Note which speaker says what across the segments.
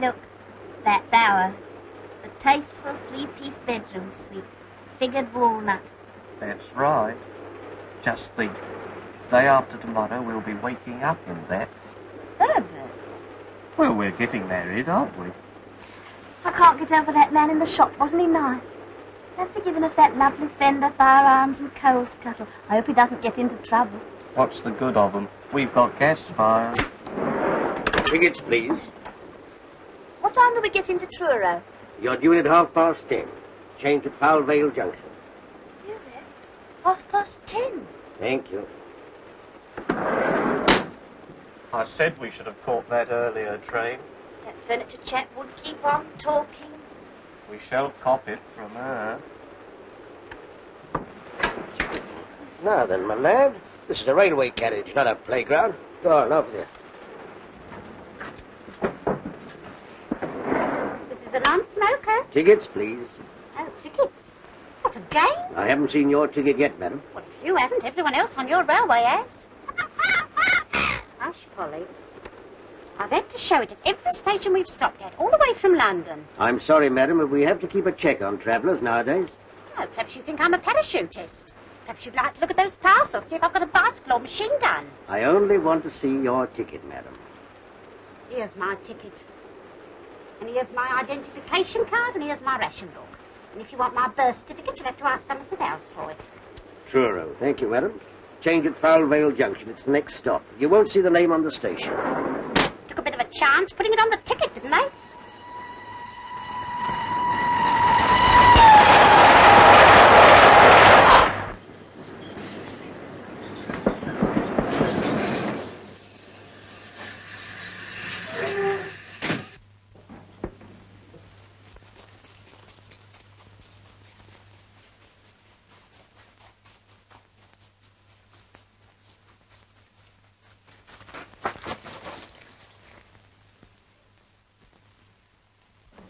Speaker 1: Look, that's ours. The tasteful three-piece bedroom suite. Figured walnut.
Speaker 2: That's right. Just think, day after tomorrow we'll be waking up in that.
Speaker 1: Herbert.
Speaker 2: Well, we're getting married, aren't we?
Speaker 1: I can't get over that man in the shop. Wasn't he nice? Fancy giving us that lovely Fender firearms and coal scuttle. I hope he doesn't get into trouble.
Speaker 2: What's the good of them? We've got gas fire.
Speaker 3: Tickets, please.
Speaker 1: What time do we get into Truro?
Speaker 3: You're due in at 10:30. Change at Foul Vale Junction.
Speaker 1: You there? 10:30.
Speaker 3: Thank you.
Speaker 2: I said we should have caught that earlier train.
Speaker 1: That furniture chap would keep on talking.
Speaker 2: We shall cop it from her.
Speaker 3: Now then, my lad, this is a railway carriage, not a playground. Go on, over there.
Speaker 1: This is a non-smoker.
Speaker 3: Tickets, please.
Speaker 1: Oh, tickets. What a game.
Speaker 3: I haven't seen your ticket yet, madam.
Speaker 1: Well, if you haven't, everyone else on your railway has. Hush, Polly. I've had to show it at every station we've stopped at, all the way from London.
Speaker 3: I'm sorry, madam, but we have to keep a check on travellers nowadays.
Speaker 1: Oh, perhaps you think I'm a parachutist. Perhaps you'd like to look at those parcels, see if I've got a bicycle or machine gun.
Speaker 3: I only want to see your ticket, madam.
Speaker 1: Here's my ticket. And here's my identification card, and here's my ration book. And if you want my birth certificate, you'll have to ask Somerset House for it.
Speaker 3: Truro. Thank you, madam. Change at Foul Vale Junction. It's the next stop. You won't see the name on the station.
Speaker 1: Took a bit of a chance putting it on the ticket, didn't they?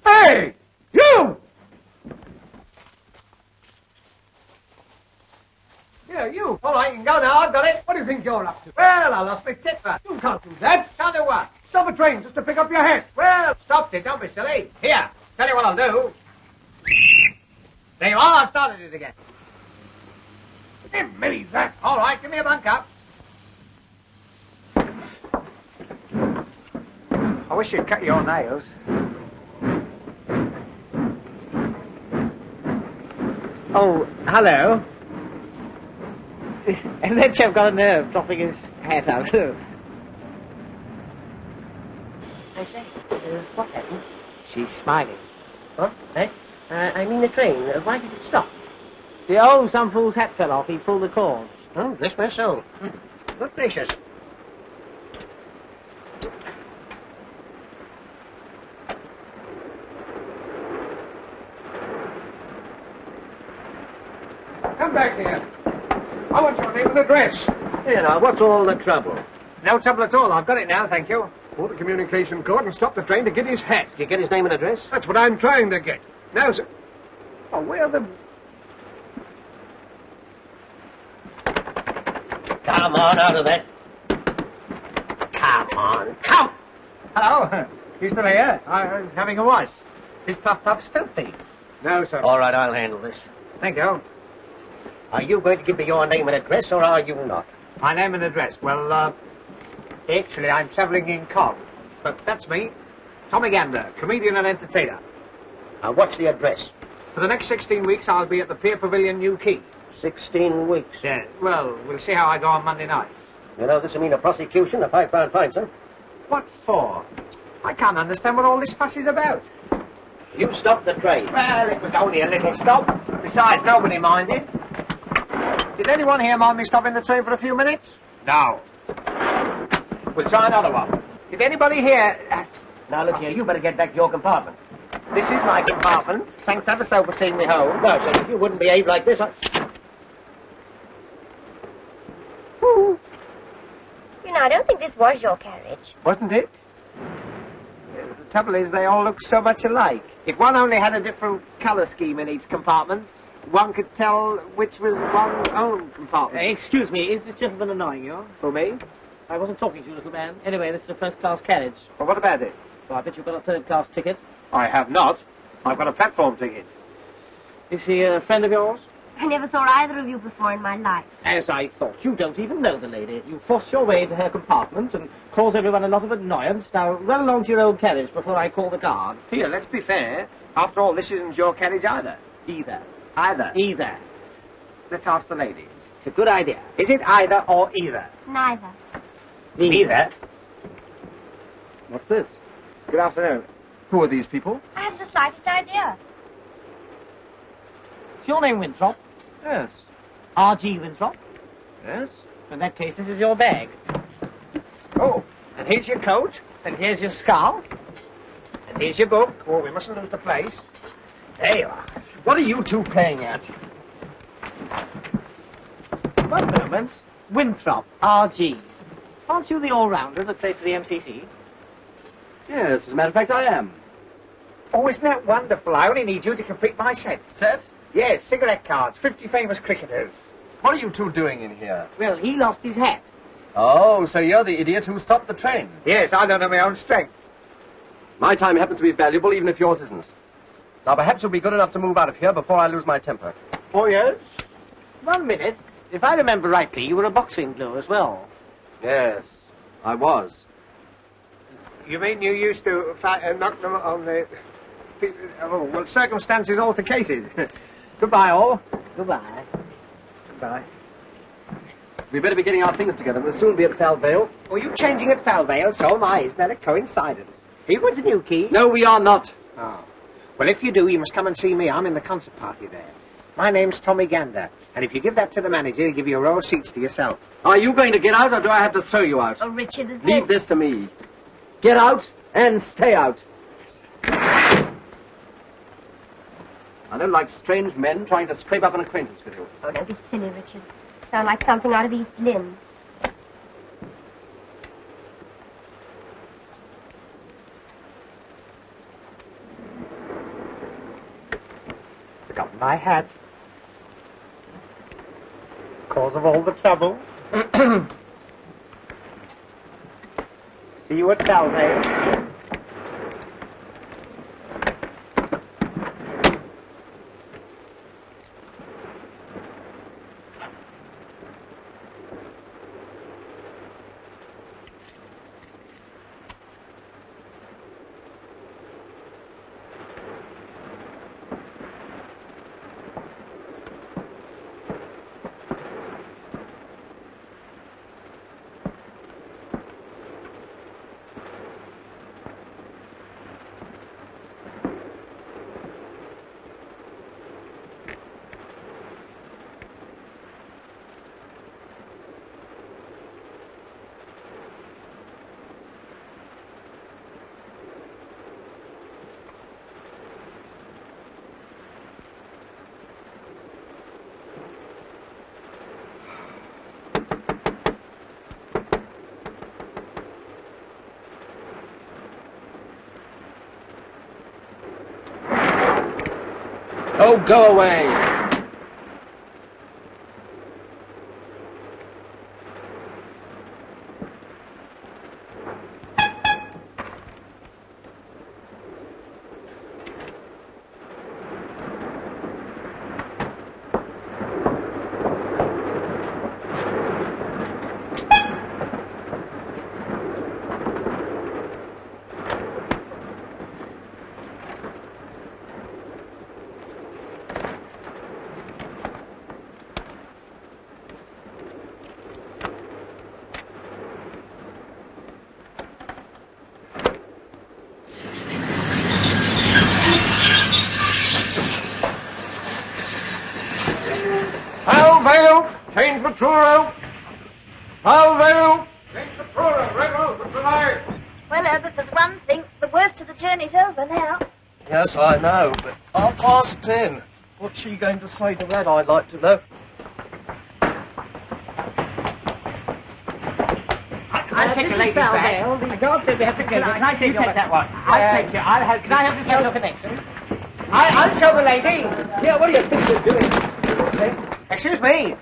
Speaker 4: Hey! You! Yeah, you. All right, you can go now. I've got it. What do you think you're up to? Well, I lost my tipper. You can't do that. Can't do what? Stop a train just to pick up your head. Well, stopped it. Don't be silly. Here, tell you what I'll do. There you are. I've started it again. Give me that. All right, give me a bunk up. I wish you'd cut your nails.
Speaker 5: Oh, hello. And that chap got a nerve dropping his hat out. I
Speaker 6: say, what happened?
Speaker 5: She's smiling.
Speaker 6: What? Eh? I mean the train. Why did it stop?
Speaker 5: Some fool's hat fell off. He pulled the cord.
Speaker 6: Oh, bless my soul. Good gracious.
Speaker 4: Come back here. I want your name and address.
Speaker 3: Here now, what's all the trouble?
Speaker 4: No trouble at all. I've got it now, thank you. Pull the communication cord and stop the train to get his hat.
Speaker 3: Did you get his name and address?
Speaker 4: That's what I'm trying to get. Now, sir. Oh, where the...
Speaker 3: Come on, out of that. Come on, come!
Speaker 4: Hello. You still here? I was having a wash. This puff's filthy. No, sir.
Speaker 3: All right, I'll handle this.
Speaker 4: Thank you.
Speaker 3: Are you going to give me your name and address, or are you not?
Speaker 4: My name and address. Well, actually, I'm travelling in Cog. But that's me. Tommy Gander, comedian and entertainer.
Speaker 3: Now, what's the address?
Speaker 4: For the next 16 weeks, I'll be at the Pier Pavilion, New Quay.
Speaker 3: 16 weeks.
Speaker 4: Yeah. Well, we'll see how I go on Monday night.
Speaker 3: You know, this will mean a prosecution, a £5 fine, sir.
Speaker 4: What for? I can't understand what all this fuss is about.
Speaker 3: You stopped the train.
Speaker 4: Well, it was only a little stop. Besides, nobody minded. Did anyone here mind me stopping the train for a few minutes? No. We'll try another one. Did anybody here...
Speaker 3: Now, look here, you better get back to your compartment.
Speaker 4: This is my compartment. Thanks ever so for seeing me home.
Speaker 3: No, sir, if you wouldn't behave like this,
Speaker 7: You know, I don't think this was your carriage.
Speaker 4: Wasn't it? The trouble is, they all look so much alike. If one only had a different colour scheme in each compartment, one could tell which was one's own compartment.
Speaker 5: Excuse me, is this gentleman annoying you?
Speaker 4: For me?
Speaker 5: I wasn't talking to you, little man. Anyway, this is a first-class carriage.
Speaker 4: Well, what about it?
Speaker 5: So I bet you've got a third-class ticket.
Speaker 4: I have not. I've got a platform ticket.
Speaker 5: Is she a friend of yours?
Speaker 7: I never saw either of you before in my life.
Speaker 5: As I thought. You don't even know the lady. You forced your way into her compartment and caused everyone a lot of annoyance. Now, run along to your own carriage before I call the guard.
Speaker 4: Here, let's be fair. After all, this isn't your carriage either.
Speaker 5: Either.
Speaker 4: Either. Let's ask the lady.
Speaker 6: It's a good idea.
Speaker 4: Is it either or either?
Speaker 7: Neither.
Speaker 4: Neither.
Speaker 2: What's this?
Speaker 4: Good afternoon.
Speaker 2: Who are these people?
Speaker 7: I haven't the slightest idea.
Speaker 5: Is your name Winthrop?
Speaker 2: Yes.
Speaker 5: R.G. Winthrop?
Speaker 2: Yes?
Speaker 5: In that case, this is your bag.
Speaker 4: Oh, and here's your coat.
Speaker 5: And here's your scarf.
Speaker 4: And here's your book. Oh, we mustn't lose the place. There you are.
Speaker 2: What are you two playing at?
Speaker 5: One moment. Winthrop, R.G. Aren't you the all-rounder that played for the MCC?
Speaker 2: Yes, as a matter of fact, I am.
Speaker 4: Oh, isn't that wonderful? I only need you to complete my set.
Speaker 2: Set?
Speaker 4: Yes, cigarette cards, 50 famous cricketers.
Speaker 2: What are you two doing in here?
Speaker 5: Well, he lost his hat.
Speaker 2: Oh, so you're the idiot who stopped the train.
Speaker 4: Yes, I don't know my own strength.
Speaker 2: My time happens to be valuable, even if yours isn't. Now, perhaps you'll be good enough to move out of here before I lose my temper.
Speaker 4: Oh, yes?
Speaker 5: 1 minute. If I remember rightly, you were a boxing glue as well.
Speaker 2: Yes, I was.
Speaker 4: You mean you used to knock them on the... Oh, well, circumstances alter cases. Goodbye, all.
Speaker 5: Goodbye.
Speaker 4: Goodbye.
Speaker 2: We'd better be getting our things together. We'll soon be at Falvale.
Speaker 4: Oh, you changing at Falvale? So am I. Isn't that a coincidence? Are you going to Newquay?
Speaker 2: No, we are not.
Speaker 4: Oh. Well, if you do, you must come and see me. I'm in the concert party there. My name's Tommy Gander. And if you give that to the manager, he'll give you a row of seats to yourself.
Speaker 2: Are you going to get out, or do I have to throw you out?
Speaker 7: Oh, Richard, there's
Speaker 2: Leave this to me. Get out and stay out. I don't like strange men trying to scrape up an acquaintance with you.
Speaker 7: Oh, don't be silly, Richard. Sound like something out of East Lynne.
Speaker 4: Forgotten my hat. Cause of all the trouble. See you at Falvale.
Speaker 2: Oh, go away.
Speaker 4: Falvale, change for Truro. Falvale, change for Truro. Red Rose for tonight.
Speaker 7: Well, Herbert, there's one thing. The worst of the journey's over now.
Speaker 2: Yes, I know, but 10:30. What's she going to say to that, I'd like to know?
Speaker 4: I'll take the ladies back.
Speaker 5: The guard said we have to go. Can I take that one?
Speaker 4: I'll take you. I'll help you.
Speaker 5: Can I help you settle the connection?
Speaker 4: I'll tell the lady. Yeah, what do you think you're doing? Excuse me.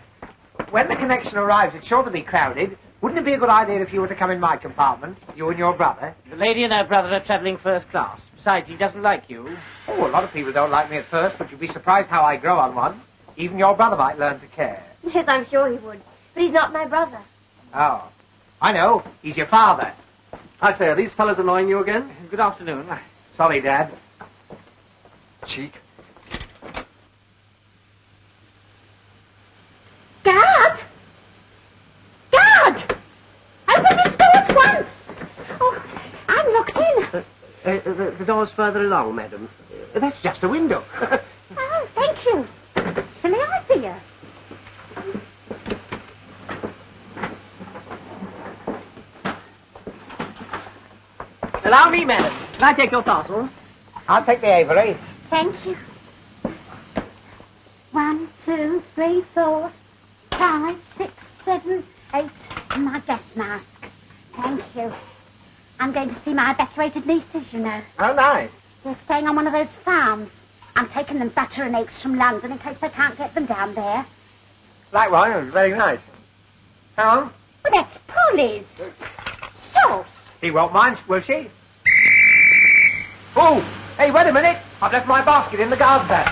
Speaker 4: When the connection arrives, it's sure to be crowded. Wouldn't it be a good idea if you were to come in my compartment, you and your brother?
Speaker 5: The lady and her brother are travelling first class. Besides, he doesn't like you.
Speaker 4: Oh, a lot of people don't like me at first, but you'd be surprised how I grow on one. Even your brother might learn to care.
Speaker 7: Yes, I'm sure he would. But he's not my brother.
Speaker 4: Oh, I know. He's your father.
Speaker 2: I say, are these fellas annoying you again?
Speaker 4: Good afternoon. Sorry, Dad.
Speaker 2: Cheek.
Speaker 1: Guard! Guard! Open this door at once! Oh, I'm locked in.
Speaker 6: The door's further along, madam. That's just a window.
Speaker 1: Oh, thank you. Silly idea.
Speaker 5: Allow me, madam. Can I take your parcels?
Speaker 4: I'll take the Avery.
Speaker 1: Thank you. 1, 2, 3, 4, 5, 6, 7, 8. My gas mask. Thank you. I'm going to see my evacuated nieces, you know.
Speaker 4: Oh, nice.
Speaker 1: They're staying on one of those farms. I'm taking them butter and eggs from London in case they can't get them down there.
Speaker 4: Likewise, very nice. Hang on.
Speaker 1: Well, that's Polly's. Sauce.
Speaker 4: He won't mind, will she? Oh, hey, wait a minute. I've left my basket in the guard van.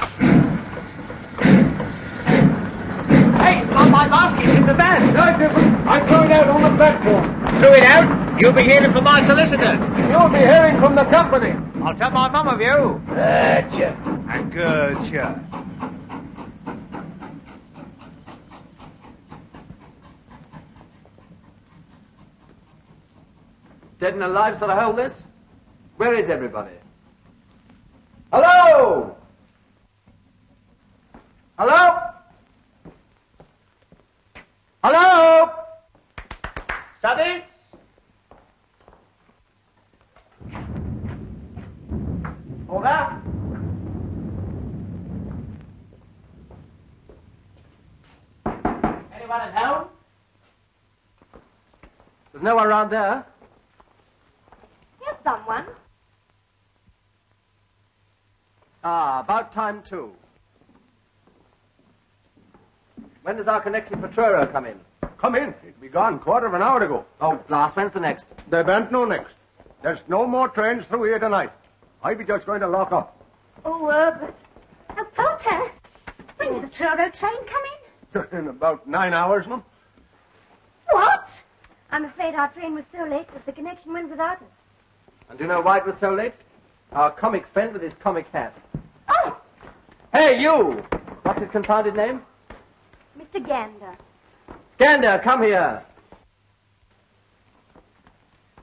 Speaker 4: Hey, my basket's in the van.
Speaker 3: No, it isn't. I threw it out on the platform.
Speaker 4: Threw it out? You'll be hearing from my solicitor.
Speaker 3: You'll be hearing from the company.
Speaker 4: I'll tell my mum of you.
Speaker 3: Gotcha.
Speaker 4: And gotcha.
Speaker 2: Dead and alive sort of hold this? Where is everybody? Hello? Hello? Hello?
Speaker 4: Service? Over.
Speaker 5: Anyone at home?
Speaker 2: There's no one around there.
Speaker 7: Here's someone.
Speaker 2: Ah, about time too. When does our connecting for Truro come in?
Speaker 3: Come in. It'll be gone quarter of an hour ago.
Speaker 2: Oh, blast, when's the next?
Speaker 3: There ben't no next. There's no more trains through here tonight. I be just going to lock up.
Speaker 7: Oh, Herbert.
Speaker 1: Oh, Potter. When does the Truro train come in?
Speaker 3: In about 9 hours, ma'am.
Speaker 1: What?
Speaker 7: I'm afraid our train was so late that the connection went without us.
Speaker 2: And do you know why it was so late? Our comic friend with his comic hat.
Speaker 1: Oh,
Speaker 2: Hey, you! What's his confounded name?
Speaker 7: Mr. Gander.
Speaker 2: Gander, come here.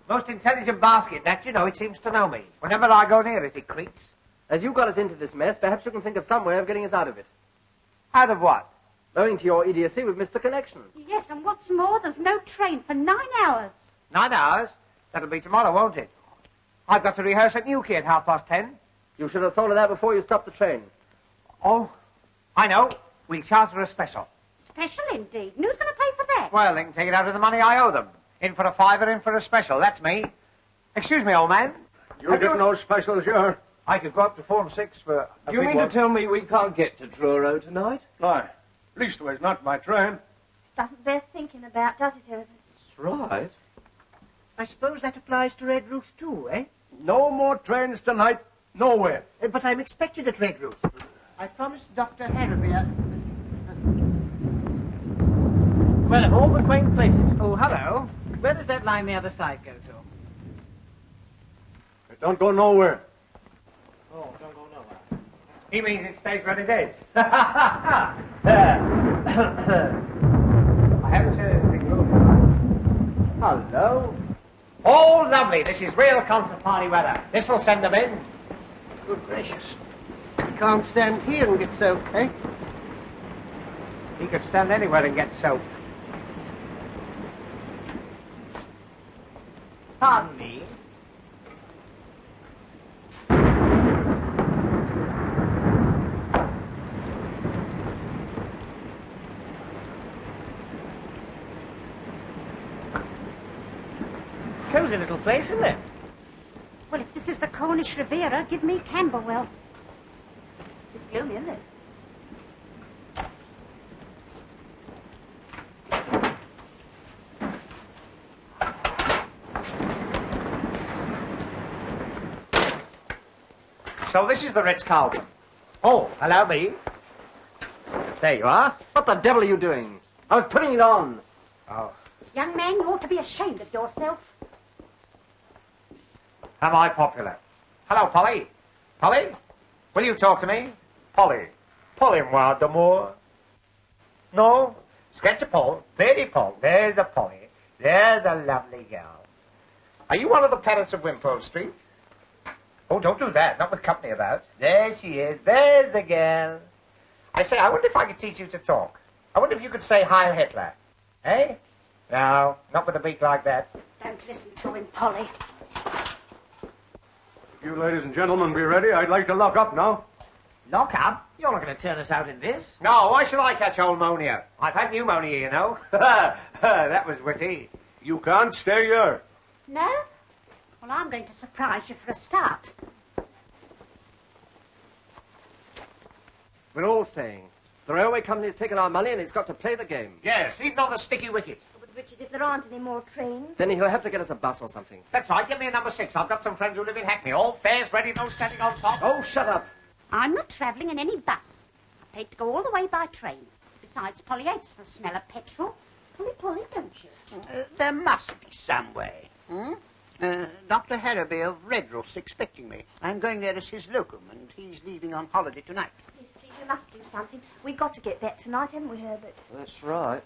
Speaker 4: Most intelligent basket, that, you know, it seems to know me. Whenever I go near it, it creaks.
Speaker 2: As you got us into this mess, perhaps you can think of some way of getting us out of it.
Speaker 4: Out of what?
Speaker 2: Owing to your idiocy, we've missed the connection.
Speaker 1: yes, and what's more, there's no train for 9 hours.
Speaker 4: 9 hours? That'll be tomorrow, won't it? I've got to rehearse at Newquay at 10:30.
Speaker 2: You should have thought of that before you stopped the train.
Speaker 4: Oh, I know. We'll charter a special.
Speaker 1: Special indeed. And who's going to pay for that?
Speaker 4: Well, they can take it out of the money I owe them. In for a fiver, in for a special. That's me. Excuse me, old man.
Speaker 3: You get no specials here.
Speaker 4: I could go up to Form 6 for a
Speaker 8: Do you
Speaker 4: big
Speaker 8: mean
Speaker 4: one.
Speaker 8: to tell me we can't get to Truro tonight?
Speaker 3: Aye. Leastways, not by train.
Speaker 7: Doesn't bear thinking about, does it, Herbert?
Speaker 8: That's right.
Speaker 6: I suppose that applies to Red Roof too, eh?
Speaker 3: No more trains tonight. Nowhere.
Speaker 6: But I'm expected at Red Roof. I promised Dr. Harrier.
Speaker 5: Well, of all the quaint places,
Speaker 4: Oh, hello.
Speaker 5: where does that line the other side go to?
Speaker 3: It don't go nowhere.
Speaker 5: Oh, don't go nowhere.
Speaker 4: He means it stays where it is. I haven't said anything.
Speaker 2: Hello.
Speaker 4: Oh, lovely. This is real concert party weather. This'll send them in.
Speaker 6: Good gracious. You can't stand here and get soaked, eh?
Speaker 4: He could stand anywhere and get soaked.
Speaker 5: Pardon me. Cozy little place, isn't it?
Speaker 1: Well, if this is the Cornish Riviera, give me Camberwell.
Speaker 7: It's gloomy, isn't it?
Speaker 4: So this is the Ritz-Carlton. Oh, allow me. There you are.
Speaker 2: What the devil are you doing? I was putting it on.
Speaker 4: Oh.
Speaker 1: Young man, you ought to be ashamed of yourself.
Speaker 4: Am I popular? Hello, Polly. Polly? Will you talk to me? Polly. Polly-moi d'amour. No? Sketch a Paul. Lady Paul. There's a Polly. There's a lovely girl. Are you one of the parents of Wimpole Street? Oh, don't do that. Not with company about. There she is. There's the girl. I say, I wonder if I could teach you to talk. I wonder if you could say Heil Hitler. Eh? No, not with a beak like that.
Speaker 1: Don't listen to him, Polly.
Speaker 9: You ladies and gentlemen be ready. I'd like to lock up now.
Speaker 5: Lock up? You're not going to turn us out in this.
Speaker 4: No, why should I catch pneumonia? I've had pneumonia, you know. That was witty.
Speaker 9: You can't stay here.
Speaker 1: No? Well, I'm going to surprise you for a start.
Speaker 2: We're all staying. The railway company has taken our money and it's got to play the game.
Speaker 4: Yes, even on the sticky wicket.
Speaker 7: But, Richard, if there aren't any more trains...
Speaker 2: Then he'll have to get us a bus or something.
Speaker 4: That's right, get me a number 6. I've got some friends who live in Hackney. All fares ready, no standing on top.
Speaker 2: Oh, shut up.
Speaker 1: I'm not travelling in any bus. I paid to go all the way by train. Besides, Polly hates the smell of petrol. Polly, don't you?
Speaker 6: There must be some way. Dr. Harrowby of Redruth's expecting me. I'm going there as his locum, and he's leaving on holiday tonight.
Speaker 7: Yes, please, you must do something. We've got to get back tonight, haven't we, Herbert?
Speaker 3: That's right.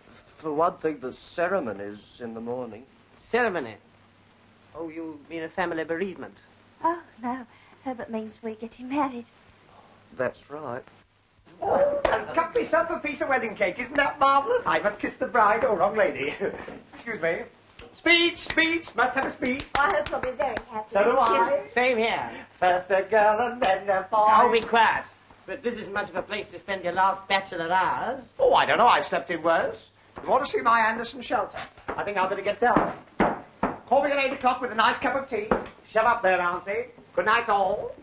Speaker 3: For one thing, the ceremony's in the morning.
Speaker 5: Ceremony? Oh, you mean a family bereavement?
Speaker 7: Oh, no. Herbert means we're getting married.
Speaker 3: That's right.
Speaker 4: Oh, and cut myself a piece of wedding cake. Isn't that marvellous? I must kiss the bride. Oh, wrong lady. Excuse me. Speech. Must have a speech.
Speaker 7: I hope you'll be very happy.
Speaker 4: So do I.
Speaker 5: Same here.
Speaker 4: First a girl and then a boy.
Speaker 5: Oh, be quiet. But this isn't much of a place to spend your last bachelor hours.
Speaker 4: Oh, I don't know. I've slept in worse. You want to see my Anderson shelter? I think I'll better get down. Call me at 8 o'clock with a nice cup of tea. Shut up there, Auntie. Good night, all.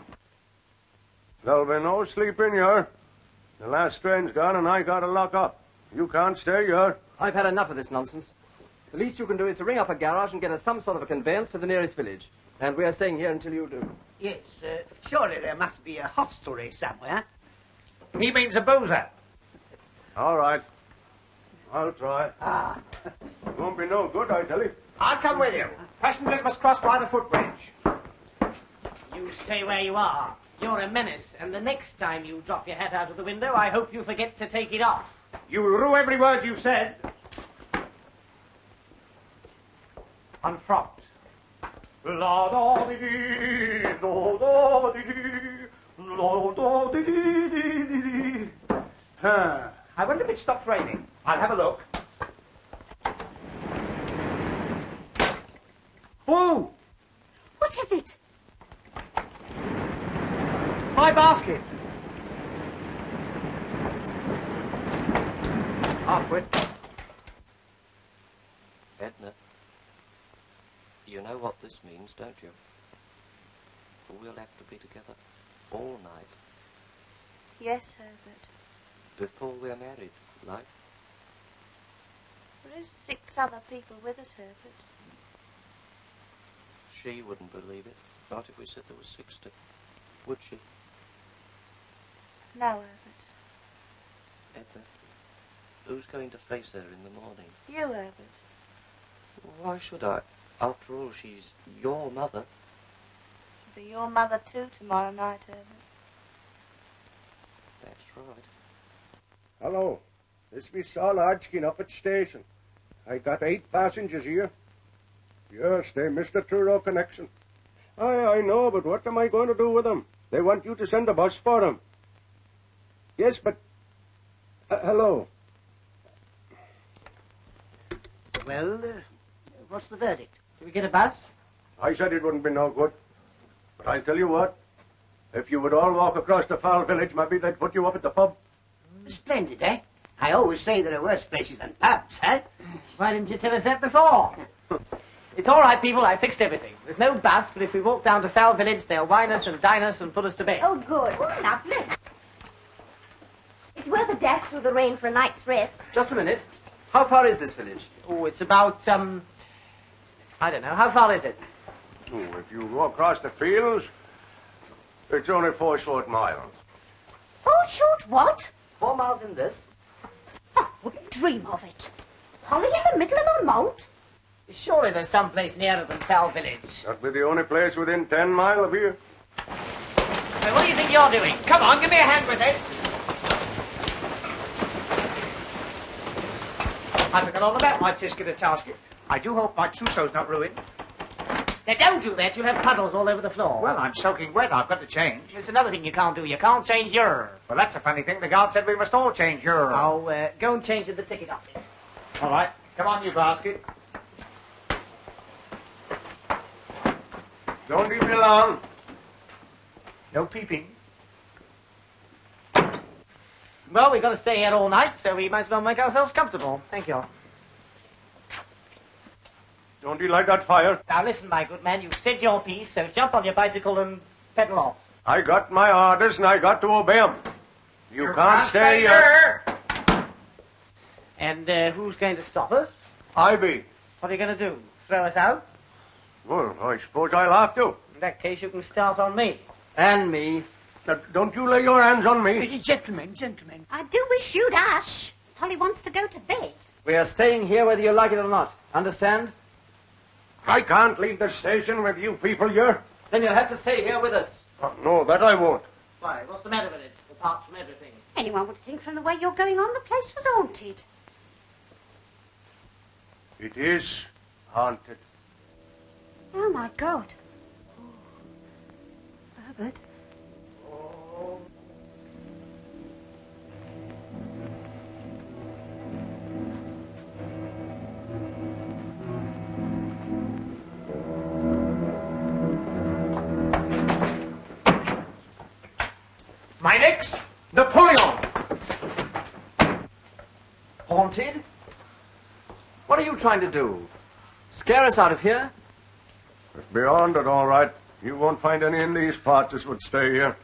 Speaker 9: There'll be no sleep in here. The last train's gone and I gotta lock up. You can't stay here.
Speaker 2: I've had enough of this nonsense. The least you can do is to ring up a garage and get us some sort of a conveyance to the nearest village. And we are staying here until you do.
Speaker 6: Yes, surely there must be a hostelry somewhere.
Speaker 4: He means a boozer.
Speaker 9: All right. I'll try. It won't be no good, I tell you.
Speaker 4: I'll come with you. Passengers must cross by the footbridge.
Speaker 5: You stay where you are. You're a menace, and the next time you drop your hat out of the window, I hope you forget to take it off.
Speaker 4: You will rue every word you've said. Unfrocked. La da dee dee, do da dee dee, la da dee dee dee dee. I wonder if it stopped raining. I'll have a look. Oh!
Speaker 1: What is it?
Speaker 4: My basket.
Speaker 2: Halfwit.
Speaker 3: Edna, you know what this means, don't you? We'll have to be together all night
Speaker 7: Yes, Herbert.
Speaker 3: before we're married, like.
Speaker 7: There is 6 other people with us, Herbert.
Speaker 3: She wouldn't believe it. Not if we said there was 60. Would she?
Speaker 7: No, Herbert.
Speaker 3: Edna, who's going to face her in the morning?
Speaker 7: You, Herbert.
Speaker 3: Why should I? After all, she's your mother.
Speaker 7: She'll be your mother, too, tomorrow night, Herbert.
Speaker 3: That's right.
Speaker 9: Hello. This is Saul Hodgkin up at station. I got 8 passengers here. Yes, they missed the Truro connection. I know, but what am I going to do with them? They want you to send a bus for them. Yes, but... hello.
Speaker 6: Well, what's the verdict?
Speaker 5: Did we get a bus?
Speaker 9: I said it wouldn't be no good. But I'll tell you what. If you would all walk across the foul village, maybe they'd put you up at the pub.
Speaker 6: Splendid, eh? I always say there are worse places than pubs, eh?
Speaker 5: Why didn't you tell us that before? It's all right, people. I fixed everything. There's no bus, but if we walk down to Foul Village, they'll wine us and dine us and put us to bed.
Speaker 7: Oh, good.
Speaker 1: Oh, lovely.
Speaker 7: It's worth a dash through the rain for a night's rest.
Speaker 2: Just a minute. How far is this village?
Speaker 5: Oh, it's about, I don't know. How far is it?
Speaker 9: Oh, if you go across the fields, It's only 4 short miles.
Speaker 1: 4 short what?
Speaker 2: 4 miles in this.
Speaker 1: I wouldn't dream of it. Holly in the middle of a moat?
Speaker 5: Surely there's some place nearer than Fell Village.
Speaker 9: That'll be the only place within 10 miles of here.
Speaker 5: Hey, what do you think you're doing?
Speaker 4: Come on, give me a hand with it. I forgot all about my tisket of tasket. I do hope my trousseau's not ruined.
Speaker 5: Now, don't do that. You'll have puddles all over the floor.
Speaker 4: Well, I'm soaking wet. I've got to change.
Speaker 5: There's another thing you can't do. You can't change your...
Speaker 4: Well, that's a funny thing. The guard said we must all change your...
Speaker 5: Oh, go and change in the ticket office.
Speaker 4: All right. Come on, you basket.
Speaker 9: Don't leave me alone.
Speaker 4: No peeping.
Speaker 5: Well, we've got to stay here all night, so we might as well make ourselves comfortable. Thank you.
Speaker 9: Don't you like that fire?
Speaker 5: Now, listen, my good man. You've said your piece, so jump on your bicycle and pedal off.
Speaker 9: I got my orders and I got to obey 'em. You can't stay here.
Speaker 5: And who's going to stop us?
Speaker 9: I be.
Speaker 5: What are you going to do? Throw us out?
Speaker 9: Well, I suppose I'll have to.
Speaker 5: In that case, you can start on me.
Speaker 2: And me.
Speaker 9: Now, don't you lay your hands on me.
Speaker 4: Gentlemen.
Speaker 1: I do wish you'd hush. Holly wants to go to bed.
Speaker 2: We are staying here whether you like it or not. Understand?
Speaker 9: I can't leave the station with you people here.
Speaker 2: Then you'll have to stay here with us.
Speaker 9: Oh, no, that I won't.
Speaker 5: Why, what's the matter with it? Apart from everything.
Speaker 1: Anyone would think from the way you're going on the place was haunted.
Speaker 9: It is haunted.
Speaker 1: Oh, my God. Herbert.
Speaker 4: My next, Napoleon.
Speaker 2: Haunted? What are you trying to do? Scare us out of here?
Speaker 9: It's beyond it, all right. You won't find any in these parts as would stay here.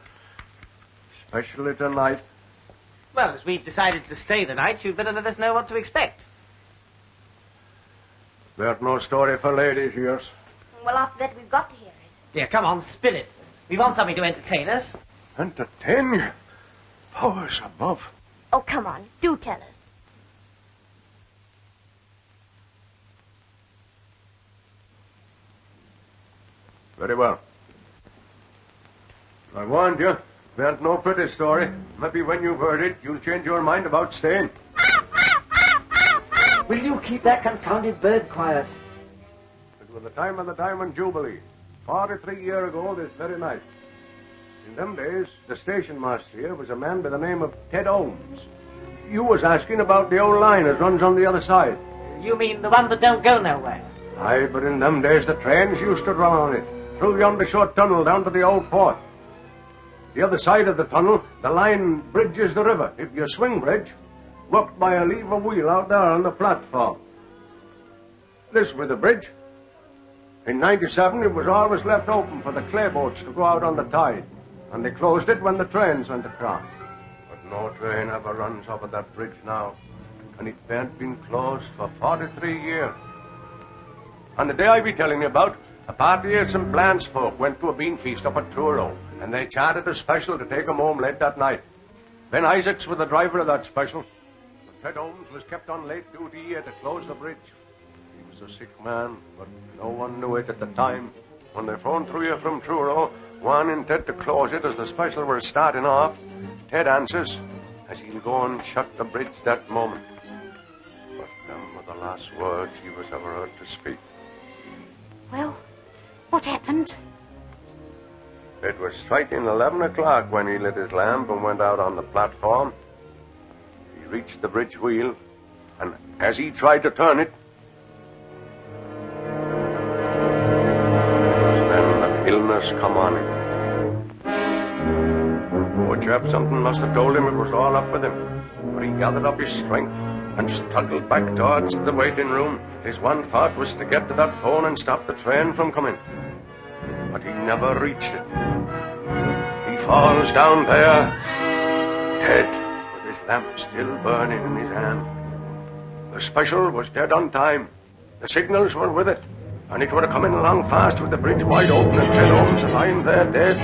Speaker 9: Especially tonight.
Speaker 5: Well, as we've decided to stay the night, you'd better let us know what to expect.
Speaker 9: There's no story for ladies, yours.
Speaker 7: Well, after that, we've got to hear it.
Speaker 5: Yeah, come on, spill it. We want something to entertain us.
Speaker 9: Entertain you? Powers above.
Speaker 7: Oh, come on. Do tell us.
Speaker 9: Very well. I warned you. It ain't no pretty story. Maybe when you've heard it, you'll change your mind about staying.
Speaker 2: Will you keep that confounded bird quiet?
Speaker 9: It was the time of the Diamond Jubilee. 43 years ago this very night. In them days, the station master here was a man by the name of Ted Holmes. You was asking about the old line that runs on the other side.
Speaker 5: You mean the one that don't go nowhere?
Speaker 9: Aye, but in them days the trains used to run on it, through yonder short tunnel down to the old port. The other side of the tunnel, the line bridges the river. If you swing bridge, up by a lever wheel out there on the platform. This was the bridge. In 97, it was always left open for the clay boats to go out on the tide, and they closed it when the trains went across. But no train ever runs over that bridge now, and it ain't been closed for 43 years. On the day I be telling you about, a party of St. Blanche folk went to a bean feast up at Truro, and they chartered a special to take 'em home late that night. Ben Isaacs was the driver of that special. But Ted Holmes was kept on late duty here to close the bridge. He was a sick man, but no one knew it at the time. When they phoned through here from Truro, wanting Ted to close it as the special were starting off, Ted answers as he'll go and shut the bridge that moment. But them were the last words he was ever heard to speak.
Speaker 1: Well, what happened?
Speaker 9: It was striking 11 o'clock when he lit his lamp and went out on the platform. He reached the bridge wheel, and as he tried to turn it, then that illness come on him. Poor chap, something must have told him it was all up with him. But he gathered up his strength and struggled back towards the waiting room. His one thought was to get to that phone and stop the train from coming. But he never reached it. He falls down there, dead, with his lamp still burning in his hand. The special was dead on time. The signals were with it. And it were coming along fast with the bridge wide open and 10 homes lying there dead.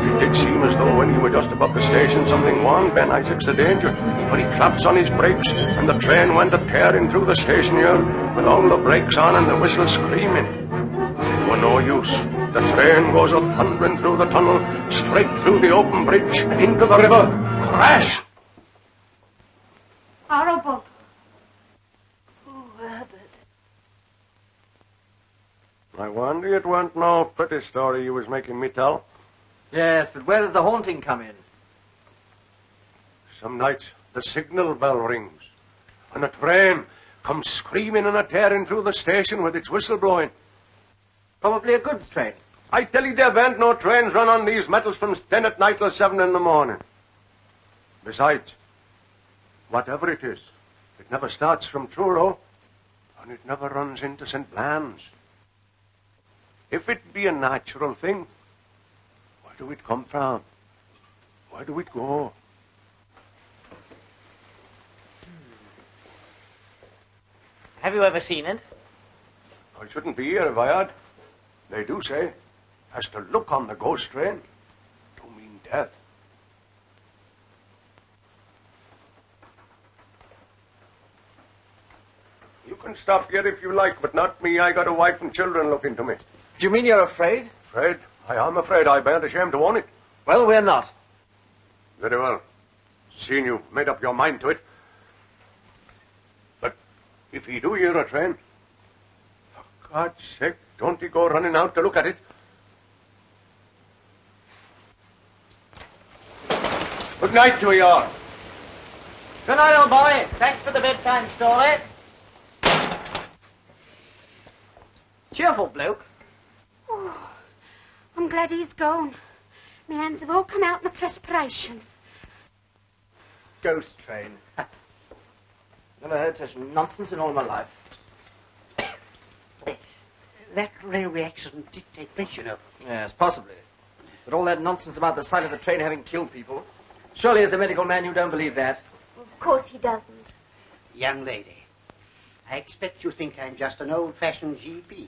Speaker 9: It did seem as though when he were just above the station something warned Ben Isaacs of danger, for he claps on his brakes and the train went a-tearing through the station yard with all the brakes on and the whistle screaming. It were no use. The train goes a-thundering through the tunnel, straight through the open bridge and into the river. Crash!
Speaker 1: Horrible.
Speaker 7: Oh, Herbert.
Speaker 9: I wonder it weren't no pretty story you was making me tell.
Speaker 2: Yes, but where does the haunting come in?
Speaker 9: Some nights the signal bell rings, and a train comes screaming and a-tearing through the station with its whistle blowing.
Speaker 2: Probably a goods train.
Speaker 9: I tell you, there weren't no trains run on these metals from 10 at night till 7 in the morning. Besides, whatever it is, it never starts from Truro, and it never runs into St. Blan's. If it be a natural thing, where do it come from? Where do it go?
Speaker 5: Have you ever seen it?
Speaker 9: I shouldn't be here if I had. They do say, as to look on the ghost train, do mean death. You can stop here if you like, but not me. I got a wife and children looking to me.
Speaker 2: Do you mean you're afraid?
Speaker 9: Afraid? I am afraid. I bearn't ashamed to own it.
Speaker 2: Well, we're not.
Speaker 9: Very well. Seeing you've made up your mind to it. But if he do hear a train, for God's sake, don't he go running out to look at it? Good night to you all.
Speaker 5: Good night, old boy. Thanks for the bedtime story. Cheerful bloke.
Speaker 1: Oh, I'm glad he's gone. My hands have all come out in a perspiration.
Speaker 2: Ghost train. Never heard such nonsense in all my life.
Speaker 6: That railway accident did take place, you know.
Speaker 2: Yes, possibly. But all that nonsense about the sight of the train having killed people. Surely as a medical man you don't believe that.
Speaker 7: Of course he doesn't.
Speaker 6: Young lady, I expect you think I'm just an old-fashioned GP.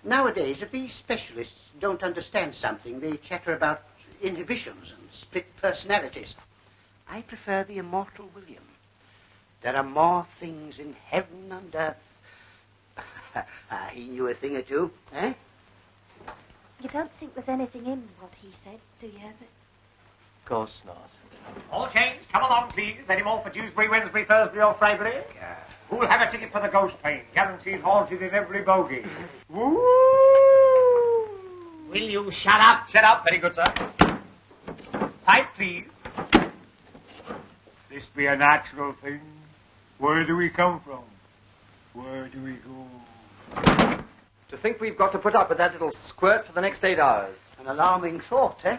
Speaker 6: Nowadays, if these specialists don't understand something, they chatter about inhibitions and split personalities. I prefer the immortal William. There are more things in heaven and earth. He knew a thing or two, eh?
Speaker 7: You don't think there's anything in what he said, do you, Herbert?
Speaker 3: Of course not.
Speaker 4: All change, come along, please. Any more for Dewsbury, Wednesbury, Thursbury, or Freybury? Who'll have a ticket for the ghost train? Guaranteed haunted in every bogie. Woo! Will you shut up? Shut up. Very good, sir. Pipe, please. This be a natural thing. Where do we come from? Where do we go?
Speaker 2: To think we've got to put up with that little squirt for the next 8 hours.
Speaker 6: An alarming thought, eh?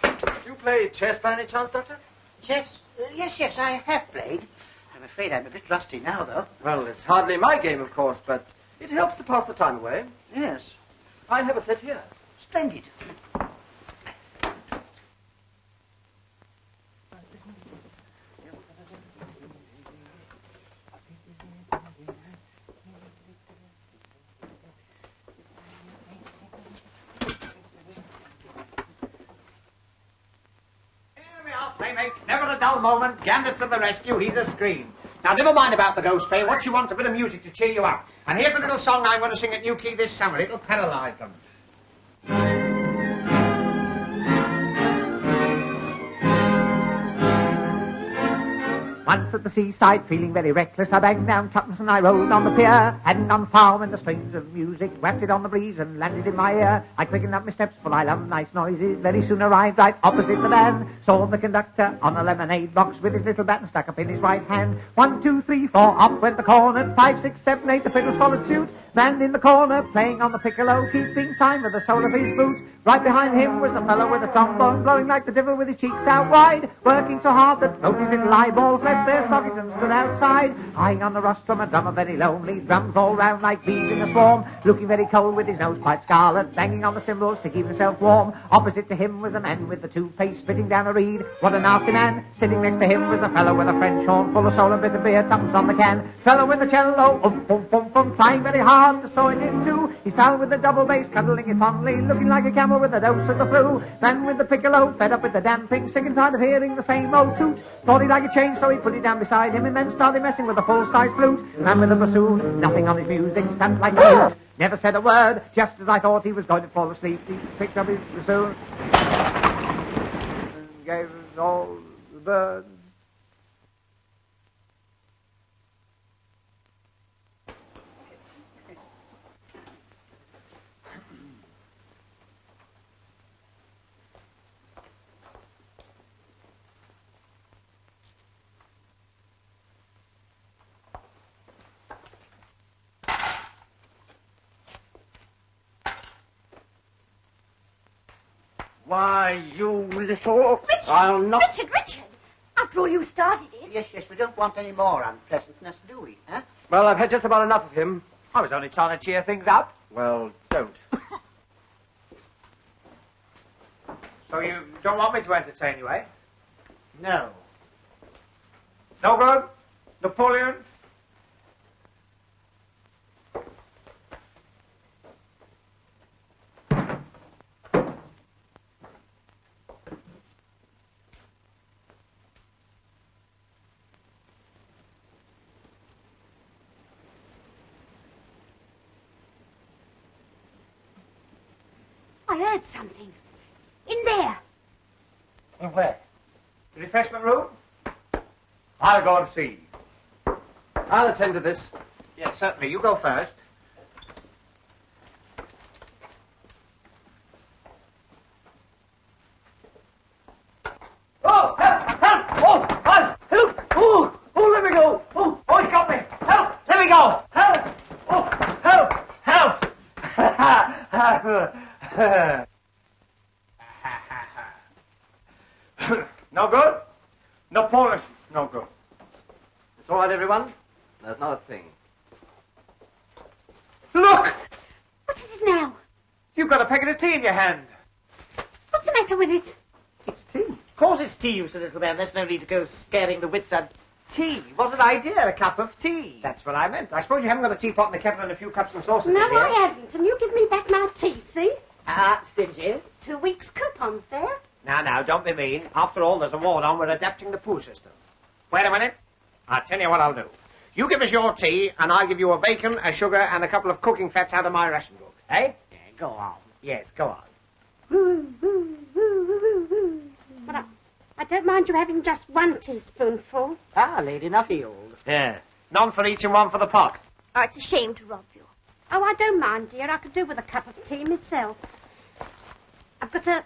Speaker 2: Do you play chess by any chance, Doctor?
Speaker 6: Chess? Yes, I have played. I'm afraid I'm a bit rusty now, though.
Speaker 2: Well, it's hardly my game, of course, but it helps to pass the time away.
Speaker 6: Yes.
Speaker 2: I have a set here.
Speaker 6: Splendid.
Speaker 4: Playmates, never a dull moment. Gambit to the rescue, he's a scream. Now, never mind about the ghost train. What you want's a bit of music to cheer you up. And here's a little song I'm going to sing at New Quay this summer. It'll paralyse them.
Speaker 10: Once at the seaside, feeling very reckless, I banged down tuppence and I rolled on the pier. Heading on the farm when the strains of music wafted on the breeze and landed in my ear. I quickened up my steps, for I love nice noises. Very soon arrived right opposite the van. Saw the conductor on a lemonade box with his little baton stuck up in his right hand. 1, 2, 3, 4, up went the cornet. 5, 6, 7, 8, the fiddles followed suit. Man in the corner, playing on the piccolo, keeping time with the sole of his boot. Right behind him was a fellow with a trombone, blowing like the devil with his cheeks out wide, working so hard that both his little eyeballs left left their sockets and stood outside, eyeing on the rostrum a drummer very lonely, drums all round like bees in a swarm, looking very cold with his nose quite scarlet, banging on the cymbals to keep himself warm. Opposite to him was a man with the toothpaste spitting down a reed. What a nasty man! Sitting next to him was a fellow with a French horn, full of soul and bit of beer, tuppence on the can. Fellow with the cello, trying very hard to saw it in two. His pal with the double bass, cuddling it fondly, looking like a camel with a dose of the flu. Man with the piccolo, fed up with the damn thing, sick and tired of hearing the same old toot. Thought he'd like a change, so he put it down beside him and then started messing with the full-size flute. Man with the bassoon, nothing on his music, sat like a mute. Never said a word, just as I thought he was going to fall asleep. He picked up his bassoon and gave us all the birds.
Speaker 6: Why, you little...
Speaker 7: Richard!
Speaker 6: I'll not...
Speaker 7: Richard! After all, you started it.
Speaker 6: Yes, we don't want any more unpleasantness, do we, huh?
Speaker 2: Well, I've had just about enough of him.
Speaker 10: I was only trying to cheer things up.
Speaker 2: Well, don't.
Speaker 10: So you don't want me to entertain you, eh?
Speaker 6: No.
Speaker 10: No good? Napoleon?
Speaker 1: I heard something. In there.
Speaker 10: In where? The refreshment room? I'll go and see.
Speaker 2: I'll attend to this.
Speaker 10: Yes, certainly. You go first. Oh, help! Help! Oh, help! Oh, let me go! Oh, he got me! Help! Let me go! Help! Oh, help! Help! No good? Napoleon, no good.
Speaker 2: It's all right, everyone. There's not a thing.
Speaker 10: Look!
Speaker 1: What is it now?
Speaker 10: You've got a packet of tea in your hand.
Speaker 1: What's the matter with it?
Speaker 10: It's tea. Of course it's tea, you silly little man. There's no need to go scaring the wits out. Tea. What an idea, a cup of tea. That's what I meant. I suppose you haven't got a teapot and a kettle and a few cups and saucers
Speaker 1: No,
Speaker 10: in here.
Speaker 1: I haven't. And you give me back my tea, see?
Speaker 10: Stingy.
Speaker 1: It's 2 weeks' coupons there.
Speaker 10: Now, don't be mean. After all, there's a war on. We're adapting the poo system. Wait a minute. I'll tell you what I'll do. You give us your tea, and I'll give you a bacon, a sugar, and a couple of cooking fats out of my ration book. Eh? Yeah, go on. Yes, go on.
Speaker 1: But I don't mind you having just 1 teaspoonful.
Speaker 10: Lady Nuffield. Yeah. None for each and one for the pot.
Speaker 7: Oh, it's a shame to rob you.
Speaker 1: Oh, I don't mind, dear. I could do with a cup of tea myself. I've got a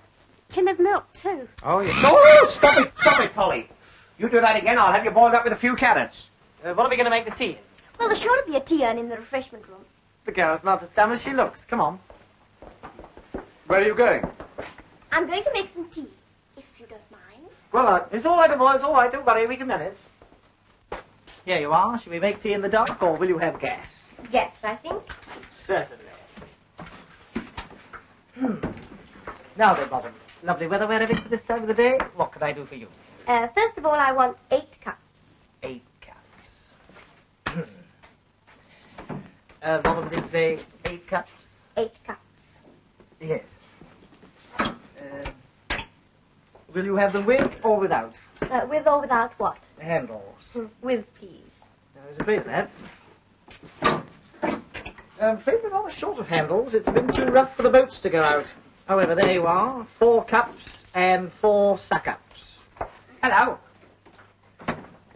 Speaker 1: tin of milk, too.
Speaker 10: Oh, yeah. No, stop it, Polly. You do that again, I'll have you boiled up with a few carrots. What are we going to make the tea in?
Speaker 7: Well, there's sure to be a tea urn in the refreshment room.
Speaker 10: The girl's not as dumb as she looks. Come on.
Speaker 2: Where are you going?
Speaker 7: I'm going to make some tea, if you don't mind.
Speaker 2: Well,
Speaker 10: It's all right, boy, it's all right. Don't worry, we can manage. Here you are. Shall we make tea in the dark, or will you have gas?
Speaker 7: Yes, I think.
Speaker 10: Certainly. Now then, Bottom. Lovely weather we're having for this time of the day. What can I do for you?
Speaker 7: First of all, I want 8 cups.
Speaker 10: 8 cups. Bottom did say 8 cups?
Speaker 7: 8 cups.
Speaker 10: Yes. Will you have them with or without?
Speaker 7: With or without what?
Speaker 10: Handles.
Speaker 7: With peas.
Speaker 10: I was afraid of that. I'm afraid we're rather short of handles. It's been too rough for the boats to go out. However, there you are. 4 cups and 4 suck-ups. Hello.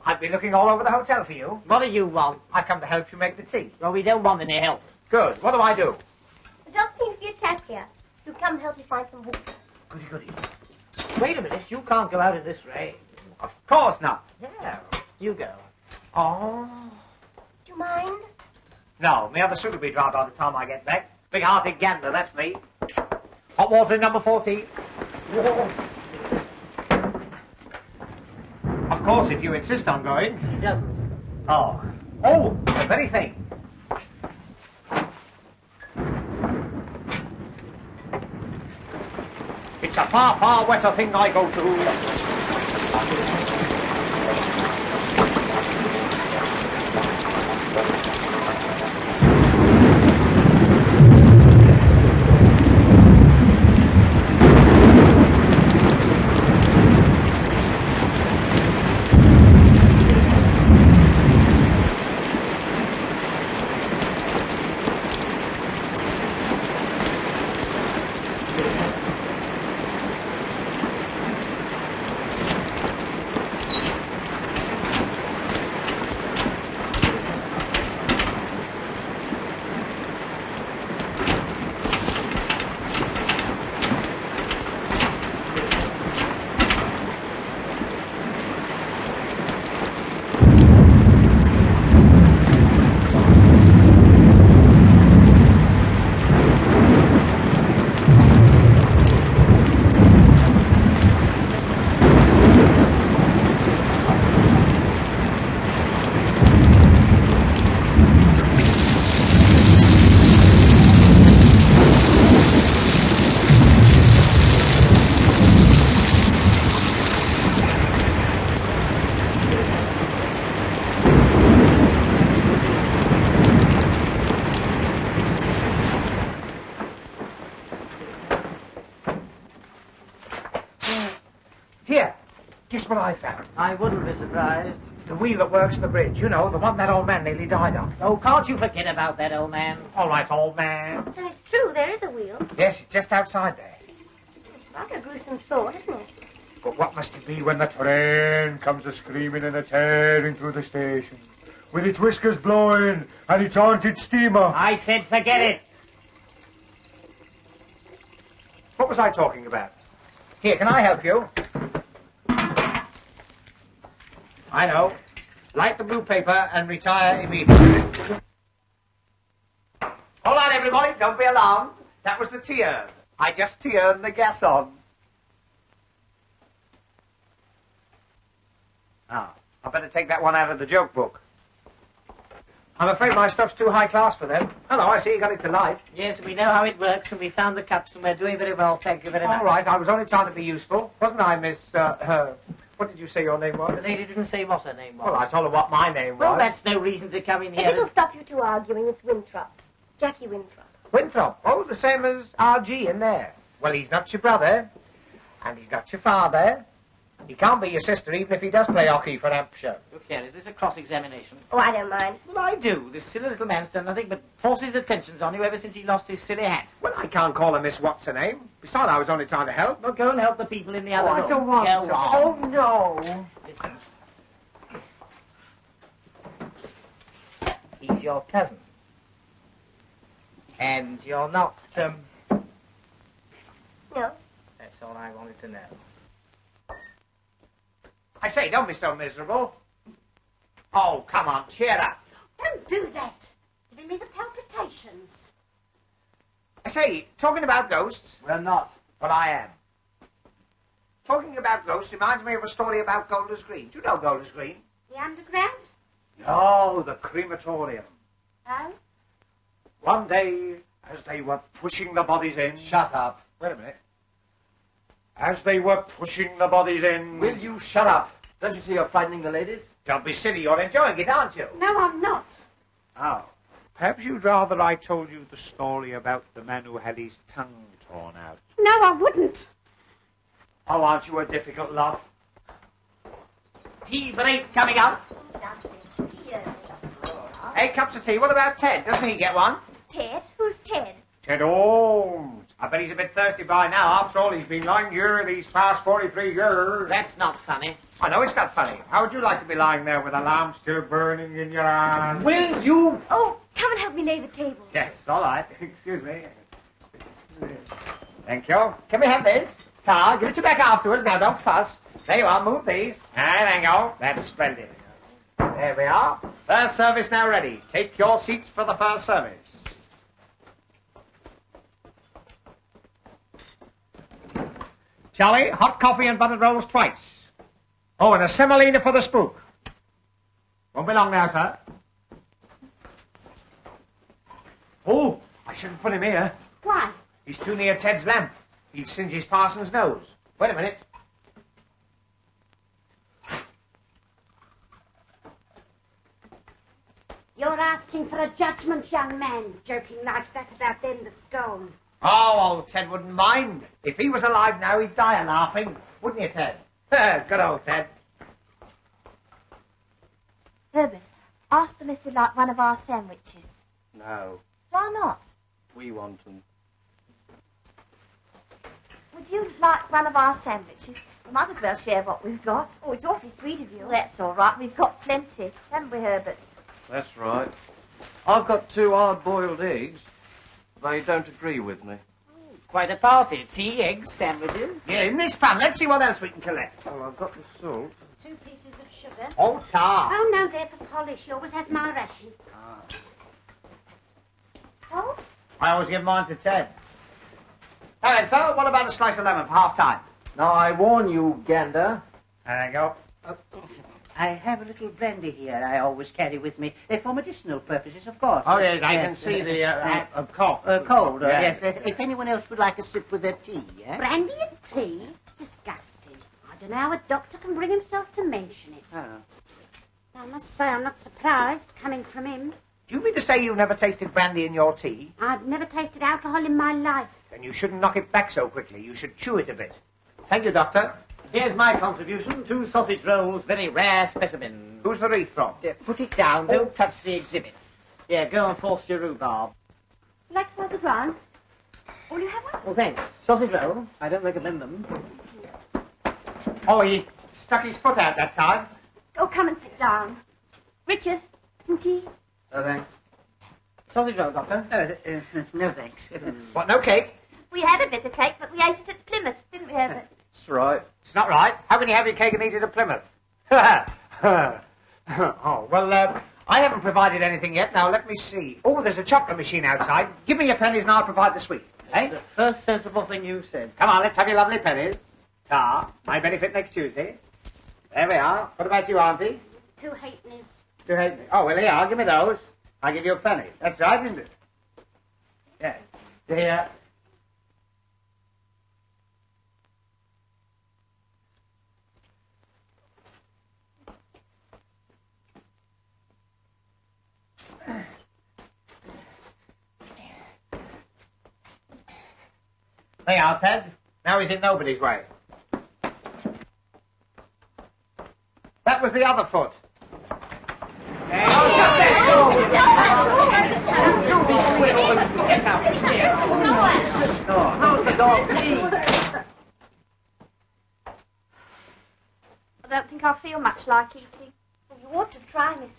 Speaker 10: I've been looking all over the hotel for you. What do you want? I've come to help you make the tea. Well, we don't want any help. Good. What do I do?
Speaker 7: There doesn't seem to be a tap here. So come help me find some water.
Speaker 10: Goody. Wait a minute. You can't go out in this rain. Of course not. Yeah. You go. Oh.
Speaker 7: Do you mind?
Speaker 10: No, my other suit will be dry by the time I get back. Big-hearted gander, that's me. Hot water in number 14. Of
Speaker 4: course, if you insist on going.
Speaker 10: He doesn't.
Speaker 4: Oh. Oh, the very thing. It's a far, far wetter thing I go to. Here, guess what I found?
Speaker 10: I wouldn't be surprised.
Speaker 4: The wheel that works the bridge, you know, the one that old man nearly died on.
Speaker 10: Oh, can't you forget about that, old man?
Speaker 4: All right, old man.
Speaker 7: And it's true, there is a wheel.
Speaker 4: Yes, it's just outside there.
Speaker 7: It's rather a gruesome thought, isn't it?
Speaker 4: But what must it be when the train comes a-screaming and a-tearing through the station, with its whiskers blowing and its haunted steamer?
Speaker 10: I said forget it.
Speaker 4: What was I talking about? Here, can I help you? I know. Light the blue paper and retire immediately. Hold on, everybody. Don't be alarmed. That was the tea-urn. I just tea-urned the gas on. Ah, I better take that one out of the joke book. I'm afraid my stuff's too high class for them. Hello, I see you got it to light.
Speaker 10: Yes, we know how it works, and we found the cups, and we're doing very well, thank you very much.
Speaker 4: All right, I was only trying to be useful. Wasn't I, Miss, what did you say your name was?
Speaker 10: The lady didn't say what her name was.
Speaker 4: Well, I told her what my name was.
Speaker 10: Well, that's no reason to come in
Speaker 7: If
Speaker 10: here.
Speaker 7: it'll stop you two arguing, it's Winthrop. Jackie Winthrop.
Speaker 4: Winthrop. Oh, the same as R.G. in there. Well, he's not your brother, and he's not your father. He can't be your sister, even if he does play hockey for Hampshire.
Speaker 10: Look here, is this a cross-examination?
Speaker 7: Oh, I don't mind.
Speaker 10: Well, I do. This silly little man's done nothing but force his attentions on you ever since he lost his silly hat.
Speaker 4: Well, I can't call her Miss What's-her-name. Besides, I was only trying to help.
Speaker 10: Well, go and help the people in the other room.
Speaker 4: I don't want
Speaker 10: Go
Speaker 4: to.
Speaker 10: on.
Speaker 4: Oh, no.
Speaker 10: Listen. He's your cousin. And you're not,
Speaker 7: No.
Speaker 10: That's all I wanted to know.
Speaker 4: I say, don't be so miserable. Oh, come on, cheer up.
Speaker 1: Don't do that. Giving me the palpitations.
Speaker 4: I say, talking about ghosts...
Speaker 10: Well, not.
Speaker 4: But I am. Talking about ghosts reminds me of a story about Golders Green. Do you know Golders Green?
Speaker 1: The underground?
Speaker 4: No, the crematorium.
Speaker 1: Oh?
Speaker 4: One day, as they were pushing the bodies in...
Speaker 2: Shut up.
Speaker 4: Wait a minute. As they were pushing the bodies in...
Speaker 2: Will you shut up? Don't you see you're frightening the ladies?
Speaker 4: Don't be silly, you're enjoying it, aren't you?
Speaker 1: No, I'm not.
Speaker 4: Oh. Perhaps you'd rather I told you the story about the man who had his tongue torn out.
Speaker 1: No, I wouldn't.
Speaker 4: Oh, aren't you a difficult lot?
Speaker 10: Tea for 8 coming up.
Speaker 4: 8 cups of tea. What about Ted? Doesn't he get one?
Speaker 7: Ted? Who's Ted?
Speaker 4: Ted Holmes. I bet he's a bit thirsty by now. After all, he's been lying here these past 43 years.
Speaker 10: That's not funny.
Speaker 4: I know it's not funny. How would you like to be lying there with a lamp still burning in your hand?
Speaker 2: Will you?
Speaker 7: Oh, come and help me lay the table.
Speaker 4: Yes, all right. Excuse me. Thank you. Can we have this? Tar, give it to back afterwards. Now, don't fuss. There you are. Move these. There you go. That's splendid. There we are. First service now ready. Take your seats for the first service. Charlie, hot coffee and buttered rolls twice.
Speaker 10: Oh, and a semolina for the spook. Won't be long now, sir. Oh, I shouldn't put him here.
Speaker 1: Why?
Speaker 10: He's too near Ted's lamp. He'd singe his parson's nose. Wait a minute.
Speaker 1: You're asking for a judgment, young man, joking like that about them that's gone.
Speaker 10: Oh, old Ted wouldn't mind. If he was alive now, he'd die of laughing. Wouldn't you, Ted? Good old Ted.
Speaker 7: Herbert, ask them if they'd like one of our sandwiches.
Speaker 2: No,
Speaker 7: Why not?
Speaker 2: we want them.
Speaker 7: Would you like one of our sandwiches? We might as well share what we've got. Oh, it's awfully sweet of you. Well, that's all right. We've got plenty. Haven't we, Herbert?
Speaker 2: That's right. I've got 2 hard-boiled eggs. They don't agree with me.
Speaker 5: Quite a party. Tea, eggs, sandwiches.
Speaker 10: Yeah, in this pan. Let's see what else we can collect.
Speaker 2: Well, I've got the salt.
Speaker 1: 2 pieces of sugar.
Speaker 10: Oh, tar.
Speaker 1: Oh, no, they're for polish. She always has my ration.
Speaker 7: Oh?
Speaker 10: I always give mine to Ted. Now then, sir, what about a slice of lemon for half-time?
Speaker 2: Now, I warn you, Gander.
Speaker 10: There you go.
Speaker 6: I have a little brandy here I always carry with me, for medicinal purposes, of course.
Speaker 10: Oh, yes, I can see the cough.
Speaker 6: Cold,
Speaker 10: Yes.
Speaker 6: yes. If anyone else would like a sip with their tea, eh?
Speaker 1: Brandy and tea? Disgusting. I don't know how a doctor can bring himself to mention it.
Speaker 6: Oh.
Speaker 1: I must say I'm not surprised, coming from him.
Speaker 10: Do you mean to say you've never tasted brandy in your tea?
Speaker 1: I've never tasted alcohol in my life.
Speaker 10: Then you shouldn't knock it back so quickly. You should chew it a bit. Thank you, Doctor.
Speaker 5: Here's my contribution. 2 sausage rolls, very rare specimen.
Speaker 10: Who's the wreath from?
Speaker 5: Put it down. Don't touch the exhibits. Yeah, go and force your rhubarb.
Speaker 7: Like to pass it round? Will you have one?
Speaker 5: Well, thanks. Sausage roll. I don't recommend them.
Speaker 10: Oh, he stuck his foot out that time.
Speaker 7: Oh, come and sit down. Richard, some tea?
Speaker 2: Oh, thanks.
Speaker 5: Sausage roll, Doctor.
Speaker 6: No, thanks.
Speaker 10: What, no cake?
Speaker 7: We had a bit of cake, but we ate it at Plymouth, didn't we, Herbert?
Speaker 2: That's right.
Speaker 10: It's not right. How can you have your cake and eat it at Plymouth? Oh, well, I haven't provided anything yet. Now, let me see. Oh, there's a chocolate machine outside. Give me your pennies and I'll provide the sweet. Eh?
Speaker 5: The first sensible thing you said.
Speaker 10: Come on, let's have your lovely pennies. Tar. My benefit next Tuesday. There we are. What about you, Auntie?
Speaker 1: 2 halfpennies.
Speaker 10: 2 halfpennies. Oh, well, here, I'll give me those. I'll give you a penny. That's right, isn't it? Yeah. There. There you are, Ted. Now he's in nobody's way. That was the other foot. Close the door, please.
Speaker 7: I don't think I'll feel much like eating. Well, you ought to try Miss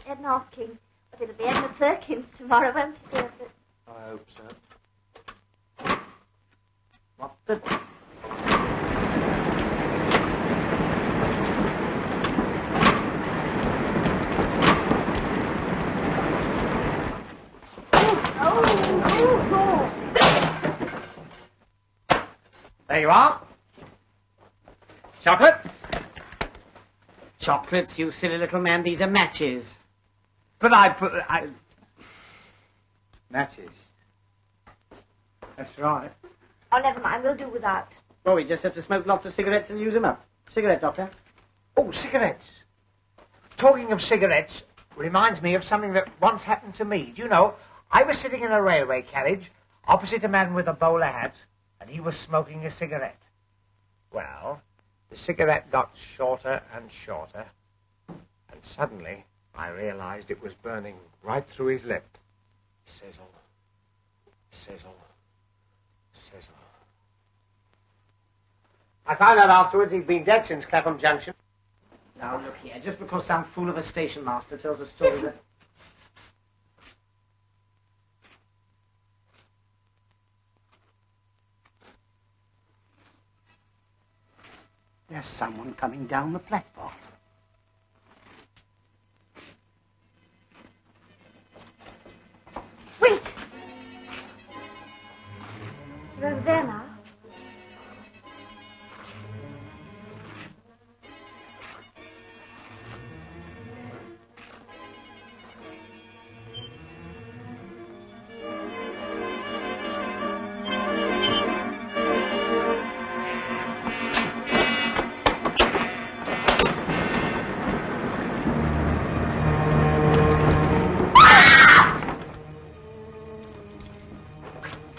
Speaker 7: Edna Hocking. But it'll be Edna Perkins tomorrow, won't it, Herbert?
Speaker 2: I hope so.
Speaker 5: What the...
Speaker 10: There you are. Chocolate?
Speaker 5: Chocolates, you silly little man. These are matches.
Speaker 10: But matches. That's right.
Speaker 7: Oh, never mind. We'll do without.
Speaker 5: Well, we just have to smoke lots of cigarettes and use them up. Cigarette, Doctor.
Speaker 10: Oh, cigarettes. Talking of cigarettes reminds me of something that once happened to me. Do you know, I was sitting in a railway carriage opposite a man with a bowler hat, and he was smoking a cigarette. Well, the cigarette got shorter and shorter, and suddenly I realized it was burning right through his lip. Sizzle, sizzle, sizzle. I found out afterwards he'd been dead since Clapham Junction.
Speaker 5: Now, look here. Just because some fool of a station master tells a story that...
Speaker 6: There's someone coming down the platform.
Speaker 7: Wait! They're over there now.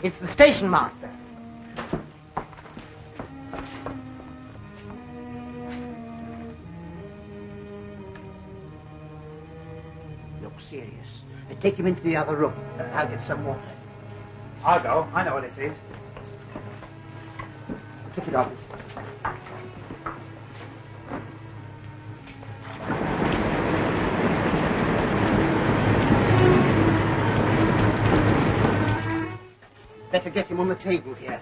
Speaker 10: It's the station master.
Speaker 6: Look serious. Take him into the other room. I'll get some water.
Speaker 10: I'll go. I know what it is.
Speaker 2: Ticket office.
Speaker 6: Better get him on the table here.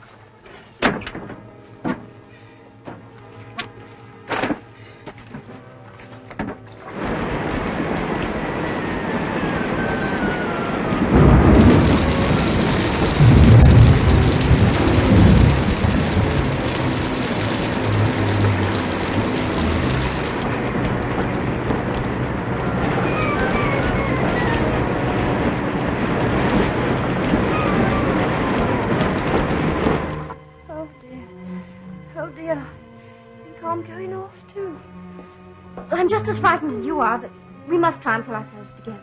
Speaker 7: I'm just as frightened as you are, but we must try and pull ourselves together.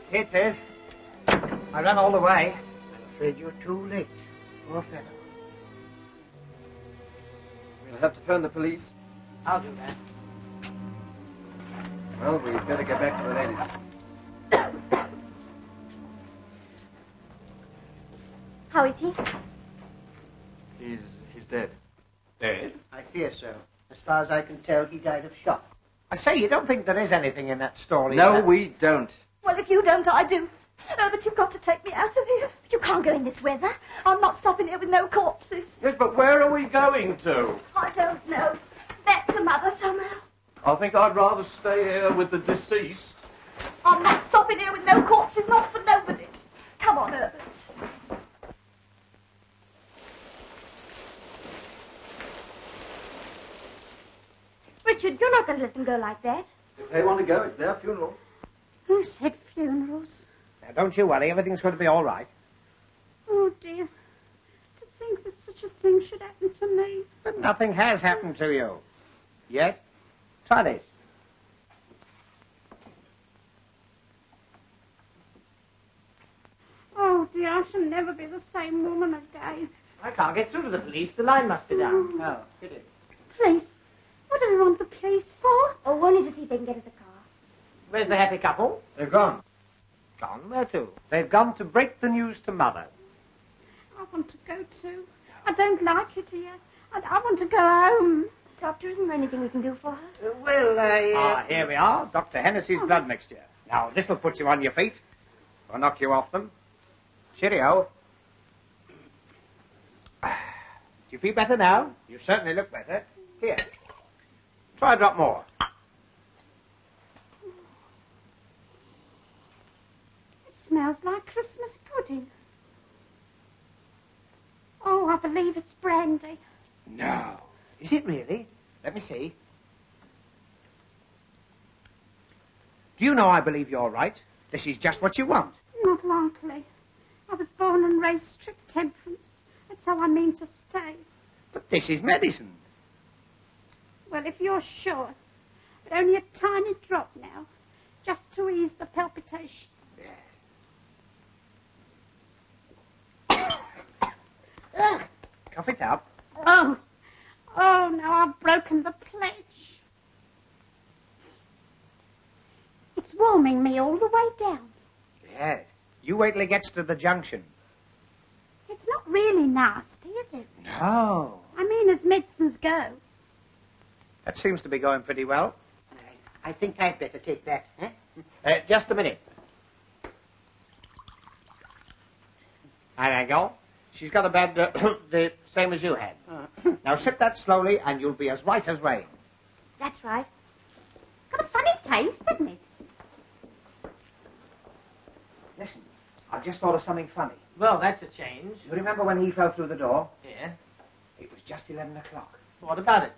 Speaker 10: Here it is. I ran all the way.
Speaker 6: I'm afraid you're too late. Poor fellow.
Speaker 2: We'll have to phone the police.
Speaker 10: I'll do that.
Speaker 2: Well, we'd better get back to the ladies.
Speaker 7: How is he?
Speaker 2: He's dead.
Speaker 10: Dead?
Speaker 6: I fear so. As far as I can tell, he died of shock.
Speaker 10: I say, you don't think there is anything in that story?
Speaker 2: No, we don't.
Speaker 7: Well, if you don't, I do. But you've got to take me out of here. But you can't go in this weather. I'm not stopping here with no corpses.
Speaker 8: Yes, but where are we going to?
Speaker 7: I don't know. Back to Mother somehow.
Speaker 8: I think I'd rather stay here with the deceased.
Speaker 7: I'm not stopping here with no corpses, not for nobody. Come on, Herbert. Richard, you're not going to let them go like that.
Speaker 2: If they want to go, it's their funeral.
Speaker 1: Who said funerals?
Speaker 10: Now, don't you worry. Everything's going to be all right.
Speaker 1: Oh, dear. To think that such a thing should happen to me.
Speaker 10: But nothing has happened to you. Yet. Try this.
Speaker 1: Oh, dear, I shall never be the same woman again.
Speaker 10: I can't get through to the police. The line must be down. Oh, get it.
Speaker 1: Police? What do we want the police for?
Speaker 7: Oh, only to see if they can get us a car.
Speaker 10: Where's the happy couple?
Speaker 2: They've gone.
Speaker 10: Gone? Where to? They've gone to break the news to Mother.
Speaker 1: I want to go too. I don't like it here. I want to go home.
Speaker 7: Doctor, isn't there anything we can do for her?
Speaker 10: Ah, here we are. Dr. Hennessy's blood mixture. Now, this'll put you on your feet. Or knock you off them. Cheerio. Do you feel better now? You certainly look better. Here. Try a drop more.
Speaker 1: It smells like Christmas pudding. Oh, I believe it's brandy.
Speaker 10: No. Is it really? Let me see. Do you know I believe you're right? This is just what you want.
Speaker 1: Not likely. I was born and raised strict temperance. That's how I mean to stay.
Speaker 10: But this is medicine.
Speaker 1: Well, if you're sure. But only a tiny drop now. Just to ease the palpitation.
Speaker 10: Yes.
Speaker 1: Ugh.
Speaker 10: Cough it up.
Speaker 1: Oh. Oh, now I've broken the pledge. It's warming me all the way down.
Speaker 10: Yes. You wait till it gets to the junction.
Speaker 1: It's not really nasty, is it?
Speaker 10: No.
Speaker 1: I mean, as medicines go.
Speaker 10: That seems to be going pretty well.
Speaker 6: I think I'd better take that, eh?
Speaker 10: Just a minute. There you go. She's got a bad, the same as you had. Now sip that slowly and you'll be as white as rain.
Speaker 7: That's right.
Speaker 1: It's got a funny taste, hasn't it?
Speaker 10: Listen, I've just thought of something funny.
Speaker 5: Well, that's a change.
Speaker 10: You remember when he fell through the door?
Speaker 5: Yeah.
Speaker 10: It was just 11 o'clock.
Speaker 5: What about it?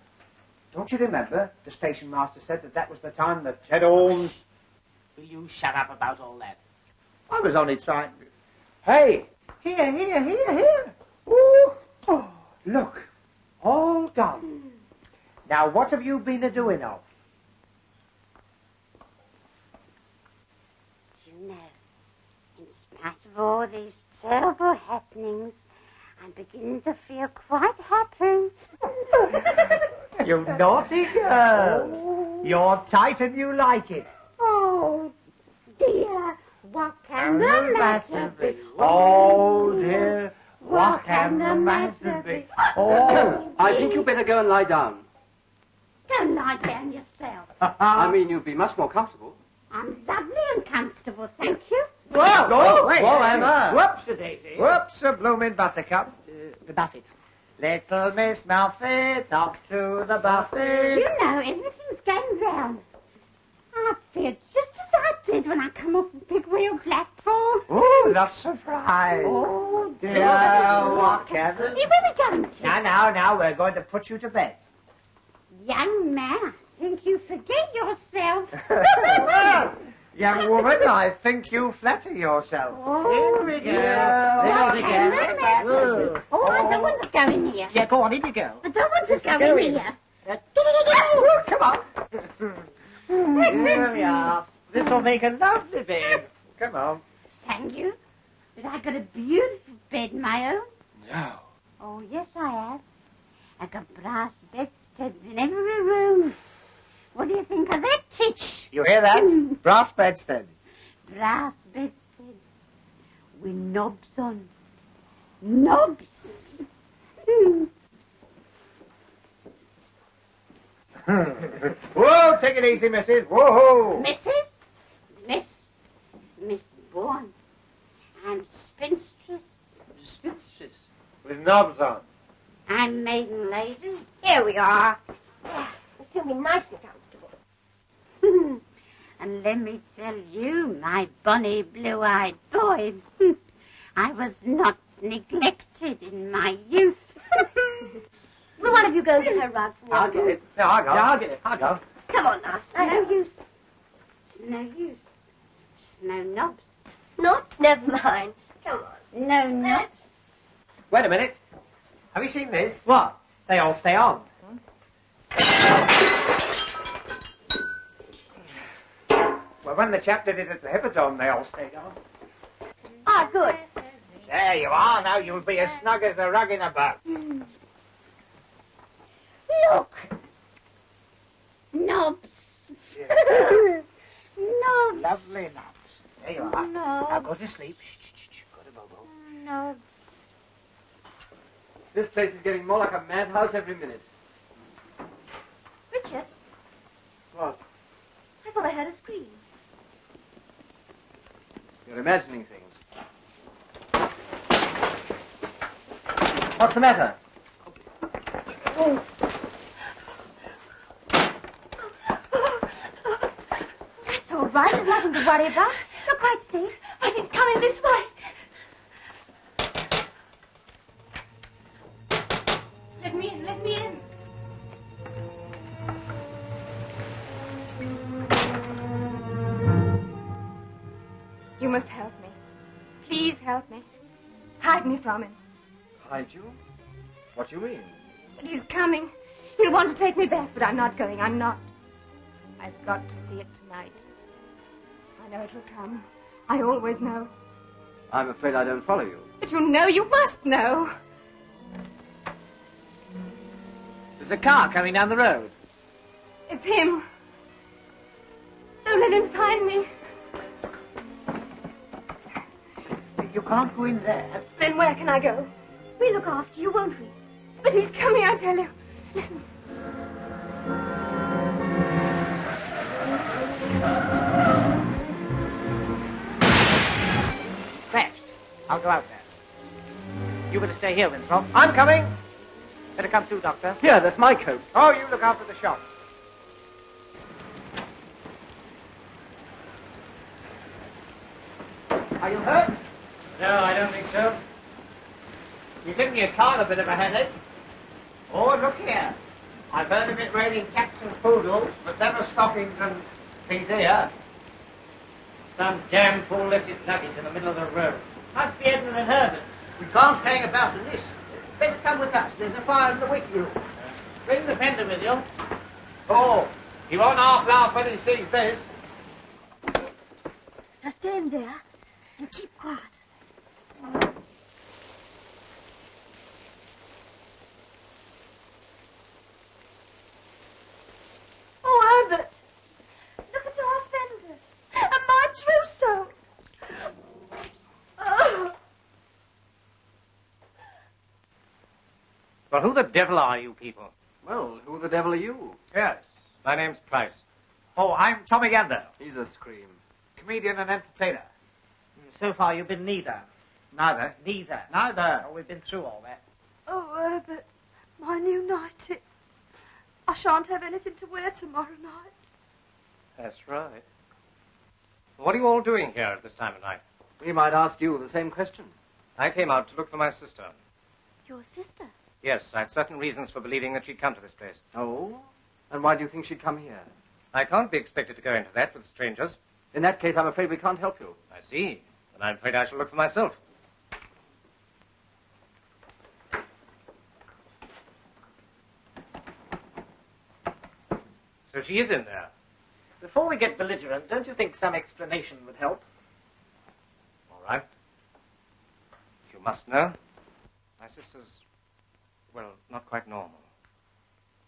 Speaker 10: Don't you remember the station master said that was the time that Ted Holmes...
Speaker 5: Will you shut up about all that?
Speaker 10: I was only trying... Hey! Here. Ooh. Oh, look. All gone. Now, what have you been a-doing of?
Speaker 1: After all these terrible happenings, I'm beginning to feel quite happy.
Speaker 10: You naughty girl. You're tight and you like it.
Speaker 1: Oh, dear, what can the matter be?
Speaker 10: Oh, dear, what can the matter be? Oh.
Speaker 2: I think you'd better go and lie down.
Speaker 1: Go lie down yourself.
Speaker 2: I mean, you'd be much more comfortable.
Speaker 1: I'm lovely and comfortable, thank you.
Speaker 10: Whoa,
Speaker 5: Oh,
Speaker 10: wait.
Speaker 5: whoa, Emma.
Speaker 10: Whoops-a-daisy. Whoops-a-bloomin' buttercup. The buffet. Little Miss Muffet, off to the buffet.
Speaker 1: You know, everything's going round. I feel just as I did when I come off the big wheel platform.
Speaker 10: Oh, not surprised.
Speaker 1: Oh,
Speaker 10: Dear, what can the...
Speaker 1: Where are we going to?
Speaker 10: Now, we're going to put you to bed.
Speaker 1: Young man, I think you forget yourself.
Speaker 10: Young woman, I think you flatter yourself.
Speaker 1: Oh,
Speaker 10: Here we go.
Speaker 1: What
Speaker 10: Here
Speaker 1: can
Speaker 10: we
Speaker 1: the
Speaker 10: go.
Speaker 1: matter? Oh, I don't want to go in here.
Speaker 10: Yeah, go on, in you go.
Speaker 1: I don't want to go in here.
Speaker 10: Come on. Here we are. This will make a lovely bed. Come on.
Speaker 1: Thank you. But I got a beautiful bed, my own.
Speaker 2: No.
Speaker 1: Oh, yes, I have. I got brass bedsteads in every room. What do you think of that, Titch?
Speaker 10: You hear that? Brass bedsteads.
Speaker 1: Brass bedsteads with knobs on. Knobs.
Speaker 10: Whoa, take it easy, missus. Whoa.
Speaker 1: Miss Bourne. I'm spinstress.
Speaker 10: Spinstress. With knobs on.
Speaker 1: I'm maiden lady.
Speaker 7: Here we are. It's going to be nice and comfortable.
Speaker 1: And let me tell you, my bonny blue-eyed boy, I was not neglected in my youth.
Speaker 7: Will one of you go get her rug from the
Speaker 10: I'll
Speaker 7: other
Speaker 10: get
Speaker 7: room?
Speaker 10: it. No, I'll go. Yeah, I'll get it. I'll go.
Speaker 7: Come on now.
Speaker 1: It's no use. It's no use. It's no knobs.
Speaker 7: Not? Never mind. Come on.
Speaker 1: No knobs.
Speaker 10: Wait a minute. Have you seen this? What? They all stay on. Well, when the chap did it at the Hippodrome, they all stayed on.
Speaker 7: Ah, good.
Speaker 10: There you are. Now you'll be as snug as a rug in a boat.
Speaker 1: Look. Knobs. Knobs.
Speaker 10: Lovely knobs. There you are.
Speaker 1: No.
Speaker 10: Now go to sleep. Shh, shh, shh, shh. Go to Bobo.
Speaker 1: No.
Speaker 2: This place is getting more like a madhouse every minute.
Speaker 7: Richard,
Speaker 2: What?
Speaker 7: I thought I heard a scream.
Speaker 2: You're imagining things. What's the matter?
Speaker 7: That's all right. There's nothing to worry about. You're quite safe. I think it's coming this way. Let me in. Let me in. You must help me. Please help me. Hide me from him.
Speaker 2: Hide you? What do you mean?
Speaker 7: But he's coming. He'll want to take me back, but I'm not going. I'm not. I've got to see it tonight. I know it will come. I always know.
Speaker 2: I'm afraid I don't follow you.
Speaker 7: But you know, you must know.
Speaker 10: There's a car coming down the road.
Speaker 7: It's him. Don't let him find me.
Speaker 6: You can't go in there.
Speaker 7: Then where can I go? We'll look after you, won't we? But he's coming, I tell you. Listen.
Speaker 10: It's crashed. I'll go out there. You better stay here, Winthrop. I'm coming. Better come too, Doctor.
Speaker 2: Here, that's my coat.
Speaker 10: Oh, you look after the shop. Are you hurt? No, I don't think so. You're giving your car a bit of a headache. Oh, look here. I've heard of it raining cats and poodles, but never stockings and things here. Some damn fool left his luggage in the middle of the road. Must be Edmund and Herbert.
Speaker 6: We can't hang about in this. Better come with us. There's a fire in the waiting room.
Speaker 10: Bring the fender with you. Oh, he won't half laugh when he sees this.
Speaker 7: Now stay in there
Speaker 1: You keep quiet.
Speaker 7: Oh, Herbert! Look at our fender. And my trousseau. Oh.
Speaker 5: Well, who the devil are you people?
Speaker 2: Well, who the devil are you?
Speaker 11: Yes.
Speaker 5: My name's Price.
Speaker 11: Oh, I'm Tommy Gander,
Speaker 2: He's a scream.
Speaker 11: comedian and entertainer.
Speaker 10: So far, you've been neither.
Speaker 11: Neither.
Speaker 10: Neither.
Speaker 11: Neither.
Speaker 10: Oh, we've been through all that.
Speaker 7: Oh, Herbert, my new nightie. I shan't have anything to wear tomorrow night.
Speaker 5: That's right. What are you all doing here at this time of night?
Speaker 2: We might ask you the same question.
Speaker 5: I came out to look for my sister.
Speaker 7: Your sister?
Speaker 5: Yes, I had certain reasons for believing that she'd come to this place.
Speaker 2: Oh? And why do you think she'd come here?
Speaker 5: I can't be expected to go into that with strangers.
Speaker 2: In that case, I'm afraid we can't help you.
Speaker 5: I see. Then I'm afraid I shall look for myself. So she is in there.
Speaker 10: Before we get belligerent, don't you think some explanation would help?
Speaker 5: All right. If you must know, my sister's, well, not quite normal.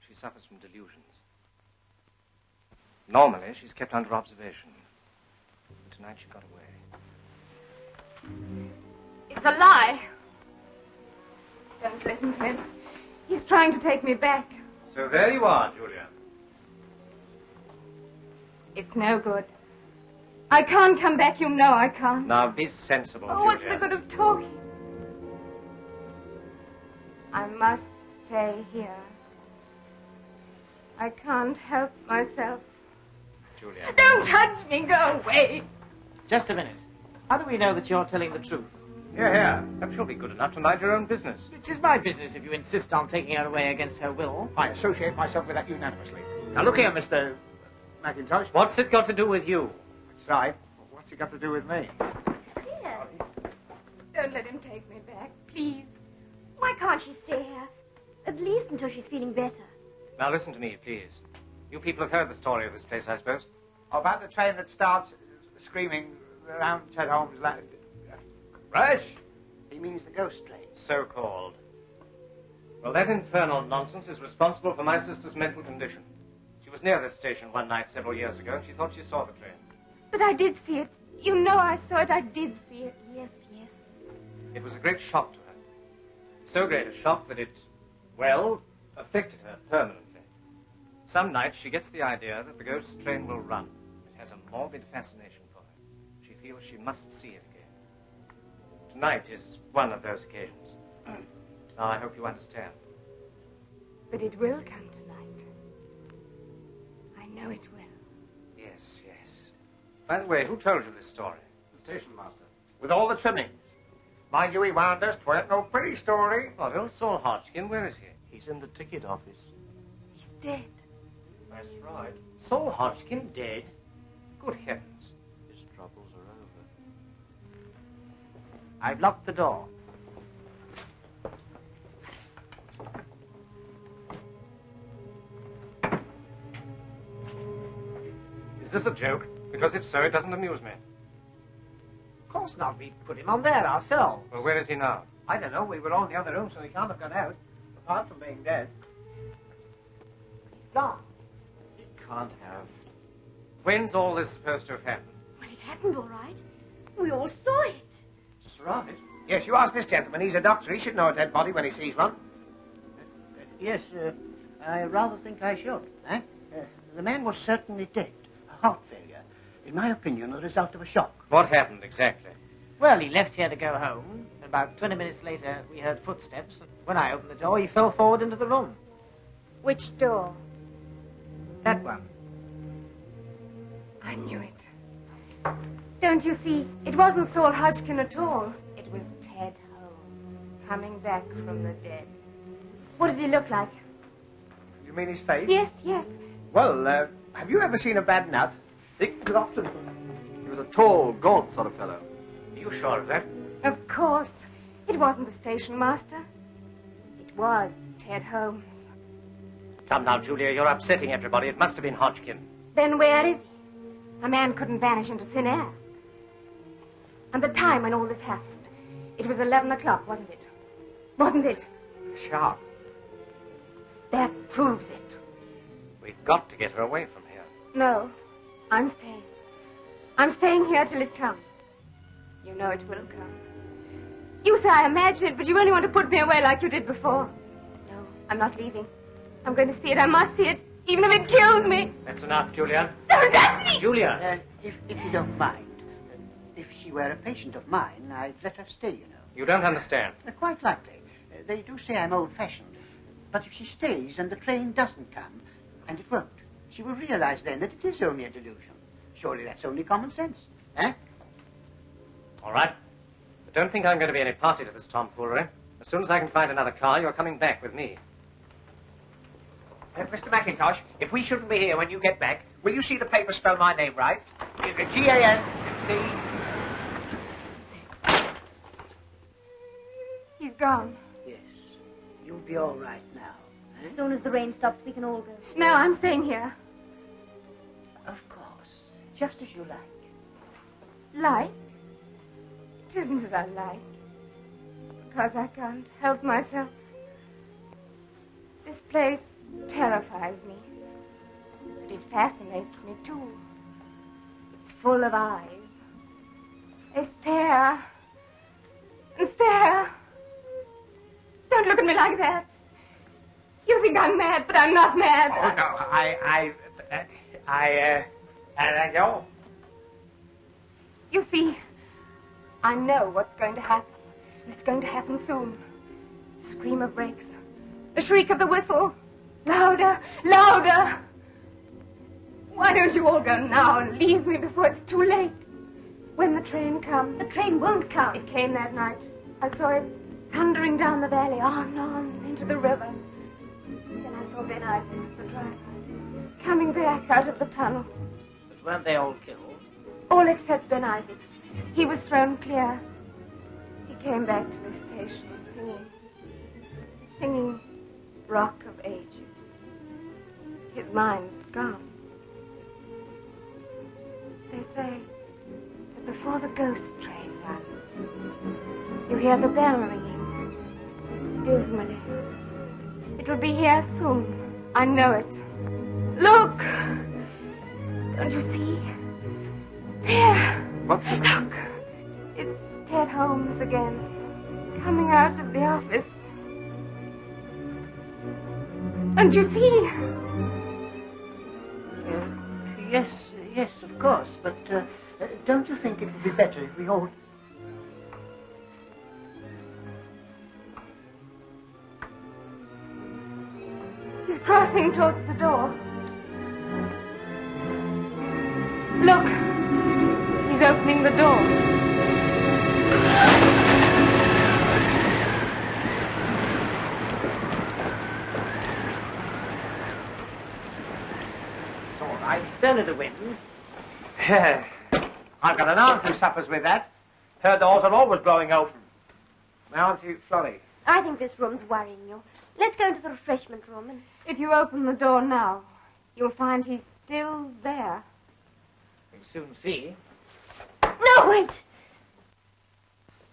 Speaker 5: She suffers from delusions. Normally, she's kept under observation. Tonight she got away.
Speaker 7: It's a lie. Don't listen to him. He's trying to take me back.
Speaker 5: So there you are, Julia.
Speaker 7: It's no good. I can't come back, you know I can't.
Speaker 5: Now be sensible,
Speaker 7: Oh,
Speaker 5: Julia.
Speaker 7: what's the good of talking? I must stay here. I can't help myself.
Speaker 5: Julia.
Speaker 7: Don't touch me, go away.
Speaker 10: Just a minute. How do we know that you're telling the truth?
Speaker 5: Here. Perhaps you'll be good enough to mind your own business.
Speaker 10: It is my business if you insist on taking her away against her will.
Speaker 11: I associate myself with that unanimously. Now, look here, Mr. McIntosh.
Speaker 5: What's it got to do with you?
Speaker 11: That's right. What's it got to do with me?
Speaker 7: Here. Don't let him take me back, please. Why can't she stay here? At least until she's feeling better.
Speaker 5: Now listen to me, please. You people have heard the story of this place, I suppose.
Speaker 11: About the train that starts screaming around Ted Holmes' land. Rush?
Speaker 6: He means the ghost train.
Speaker 5: So-called. Well, that infernal nonsense is responsible for my sister's mental condition. She was near this station one night several years ago, and she thought she saw the train.
Speaker 7: But I did see it. You know I saw it. I did see it.
Speaker 1: Yes, yes.
Speaker 5: It was a great shock to her. So great a shock that it, well, affected her permanently. Some nights she gets the idea that the ghost train will run. It has a morbid fascination for her. She feels she must see it again. Tonight is one of those occasions. Now, I hope you understand.
Speaker 7: But it will come tonight. I know it will.
Speaker 5: Yes, yes. By the way, who told you this story?
Speaker 2: The station master.
Speaker 11: With all the trimmings. Mind you, he warned us 'tweren't no pretty story.
Speaker 5: Oh, old Saul Hodgkin, where is he?
Speaker 3: He's in the ticket office.
Speaker 7: He's dead.
Speaker 5: That's right. Saul Hodgkin dead? Good heavens.
Speaker 3: His troubles are over.
Speaker 10: I've locked the door.
Speaker 5: Is this a joke? Because if so, it doesn't amuse me.
Speaker 10: Of course not. We put him on there ourselves.
Speaker 5: Well, where is he now?
Speaker 11: I don't know. We were all in the other room, so he can't have got out. Apart from being dead.
Speaker 10: He's gone.
Speaker 2: He can't have.
Speaker 5: When's all this supposed to have happened?
Speaker 7: Well, it happened all right. We all saw it.
Speaker 2: Just right.
Speaker 11: Yes, you ask this gentleman. He's a doctor. He should know a dead body when he sees one.
Speaker 6: Yes, I rather think I should. The man was certainly dead. A heart failure. In my opinion, the result of a shock.
Speaker 5: What happened exactly?
Speaker 10: Well, he left here to go home. About 20 minutes later, we heard footsteps. And when I opened the door, he fell forward into the room.
Speaker 7: Which door?
Speaker 10: That one.
Speaker 7: I knew it. Don't you see? It wasn't Saul Hodgkin at all. It was Ted Holmes, coming back from the dead. What did he look like?
Speaker 11: You mean his face?
Speaker 7: Yes, yes.
Speaker 11: Well, have you ever seen a bad nut? Dick Glotton.
Speaker 2: He was a tall, gaunt sort of fellow.
Speaker 5: Are you sure of that?
Speaker 7: Of course. It wasn't the station master. It was Ted Holmes.
Speaker 5: Come now, Julia, you're upsetting everybody. It must have been Hodgkin.
Speaker 7: Then where is he? A man couldn't vanish into thin air.
Speaker 12: And the time when all this happened. It was 11 o'clock, wasn't it? Wasn't it?
Speaker 5: Sharp.
Speaker 12: That proves it.
Speaker 5: We've got to get her away from here.
Speaker 12: No, I'm staying. I'm staying here till it comes. You know it will come. You say I imagine it, but you only want to put me away like you did before. No, I'm not leaving. I'm going to see it. I must see it, even if it kills me.
Speaker 5: That's enough, Julia.
Speaker 12: Don't touch me!
Speaker 5: Julia!
Speaker 6: If you don't mind, if she were a patient of mine, I'd let her stay, you know.
Speaker 5: You don't understand.
Speaker 6: Quite likely. They do say I'm old-fashioned. But if she stays and the train doesn't come, and it won't, she will realize then that it is only a delusion. Surely that's only common sense, eh?
Speaker 5: All right. But don't think I'm going to be any party to this tomfoolery. As soon as I can find another car, you're coming back with me.
Speaker 11: Mr. McIntosh, if we shouldn't be here when you get back, will you see the paper spell my name right? G-A-N-D...
Speaker 12: He's gone.
Speaker 6: Yes. You'll be all right now. Eh?
Speaker 1: As soon as the rain stops, we can all go.
Speaker 12: No, I'm staying here.
Speaker 6: Of course. Just as you like.
Speaker 12: Like? It isn't as I like. It's because I can't help myself. This place terrifies me. But it fascinates me, too. It's full of eyes. They stare and stare. Don't look at me like that. You think I'm mad, but I'm not mad.
Speaker 11: Oh, no, I go.
Speaker 12: You see, I know what's going to happen, and it's going to happen soon. The scream of brakes, the shriek of the whistle, louder, louder. Why don't you all go now and leave me before it's too late? When the train comes...
Speaker 1: The train won't come.
Speaker 12: It came that night. I saw it thundering down the valley, on, into the river. Then I saw Ben Isaacs, the driver, coming back out of the tunnel.
Speaker 6: But weren't they all killed?
Speaker 12: All except Ben Isaacs. He was thrown clear. He came back to the station singing Rock of Ages. His mind gone. They say that before the ghost train runs, you hear the bell ringing, dismally. It will be here soon. I know it. Look! Don't you see? There!
Speaker 11: What?
Speaker 12: Look! It's Ted Holmes again, coming out of the office. Don't you see?
Speaker 6: Yes, of course, but don't you think it would be better if we all...
Speaker 12: He's crossing towards the door. Look! He's opening the door.
Speaker 11: It's all right. It's only the wind. I've got an aunt who suffers with that. Her doors are always blowing open. My Auntie Florrie.
Speaker 1: I think this room's worrying you. Let's go into the refreshment room and...
Speaker 12: If you open the door now, you'll find he's still there.
Speaker 11: We'll soon see.
Speaker 1: No, wait!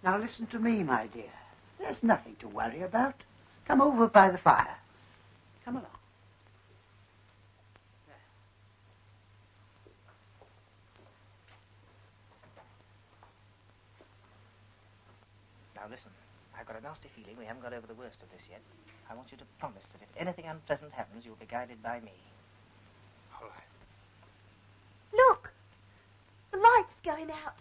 Speaker 6: Now listen to me, my dear. There's nothing to worry about. Come over by the fire. Come along.
Speaker 10: Now listen, I've got a nasty feeling we haven't got over the worst of this yet. I want you to promise that if anything unpleasant happens, you'll be guided by me.
Speaker 11: All right.
Speaker 1: Look! The light's going out.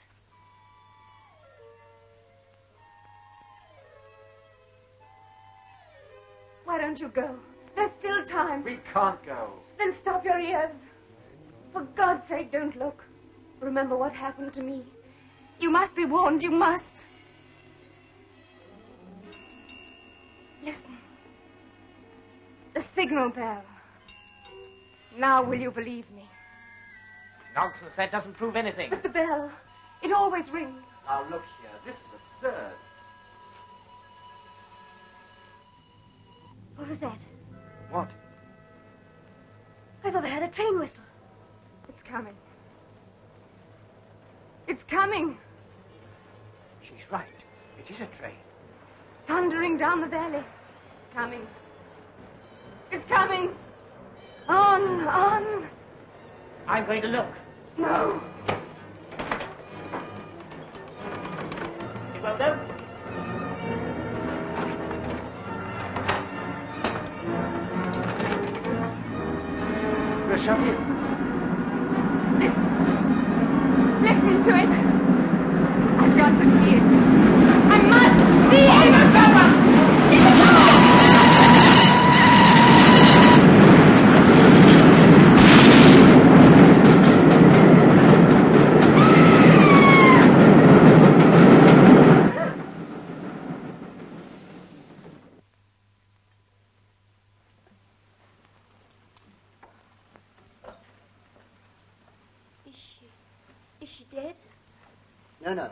Speaker 12: Why don't you go? There's still time.
Speaker 2: We can't go.
Speaker 12: Then stop your ears. For God's sake, don't look. Remember what happened to me. You must be warned, you must. Listen. The signal bell. Now will you believe me?
Speaker 11: Nonsense, that doesn't prove anything.
Speaker 12: But the bell, it always rings.
Speaker 2: Now look here, this is absurd.
Speaker 1: What was that?
Speaker 11: What?
Speaker 1: I thought I heard a train whistle.
Speaker 12: It's coming. It's coming.
Speaker 11: She's right. It is a train.
Speaker 12: Thundering down the valley. It's coming. It's coming. On, on.
Speaker 11: I'm going to look.
Speaker 12: No.
Speaker 11: It won't go.
Speaker 2: We're shut in.
Speaker 12: Listen to it. I've got to see it. I must see it.
Speaker 7: Is she dead?
Speaker 6: No.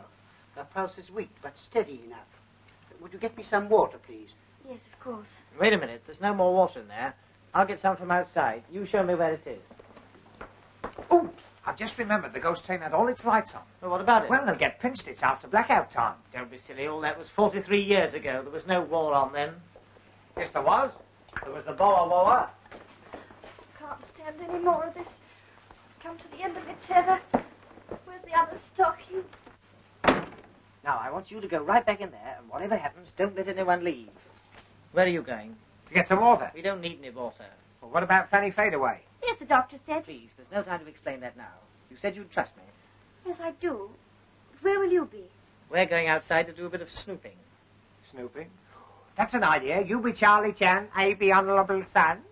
Speaker 6: Her pulse is weak, but steady enough. Would you get me some water, please?
Speaker 7: Yes, of course.
Speaker 10: Wait a minute. There's no more water in there. I'll get some from outside. You show me where it is.
Speaker 11: Oh, I've just remembered the ghost train had all its lights on.
Speaker 10: Well, what about it?
Speaker 11: Well, they'll get pinched. It's after blackout time.
Speaker 10: Don't be silly. All that was 43 years ago. There was no war on then.
Speaker 11: Yes, there was. There was the Boer War.
Speaker 7: Can't stand any more of this. Come to the end of my tether. Where's the other stocking?
Speaker 10: Now, I want you to go right back in there, and whatever happens, don't let anyone leave. Where are you going?
Speaker 11: To get some water.
Speaker 10: We don't need any water.
Speaker 11: Well, what about Fanny Fadeaway?
Speaker 7: Yes, the doctor said.
Speaker 10: Please, there's no time to explain that now. You said you'd trust me.
Speaker 7: Yes, I do. But where will you be?
Speaker 10: We're going outside to do a bit of snooping.
Speaker 11: Snooping? That's an idea. You be Charlie Chan, I be Honourable Son.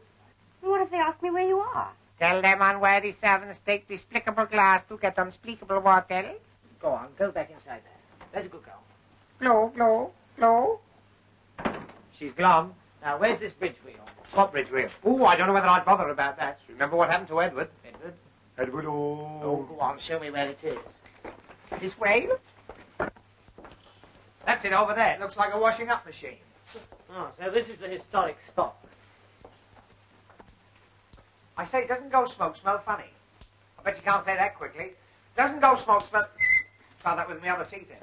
Speaker 7: What if they ask me where you are?
Speaker 11: Tell them unworthy servants take despicable glass to get unspeakable water.
Speaker 10: Go on, go back inside there. There's a good girl.
Speaker 11: Glow, glow, glow. She's glum.
Speaker 10: Now, where's this bridge wheel?
Speaker 11: What bridge wheel? Oh, I don't know whether I'd bother about that. Remember what happened to Edward?
Speaker 10: Edward?
Speaker 11: Edward, oh.
Speaker 10: Oh, go on, show me where it is.
Speaker 11: This way? That's it over there. It looks like a washing up machine.
Speaker 10: Oh, so this is the historic spot.
Speaker 11: I say, doesn't ghost smoke smell funny? I bet you can't say that quickly. Doesn't ghost smoke smell... Try that with my other teeth in.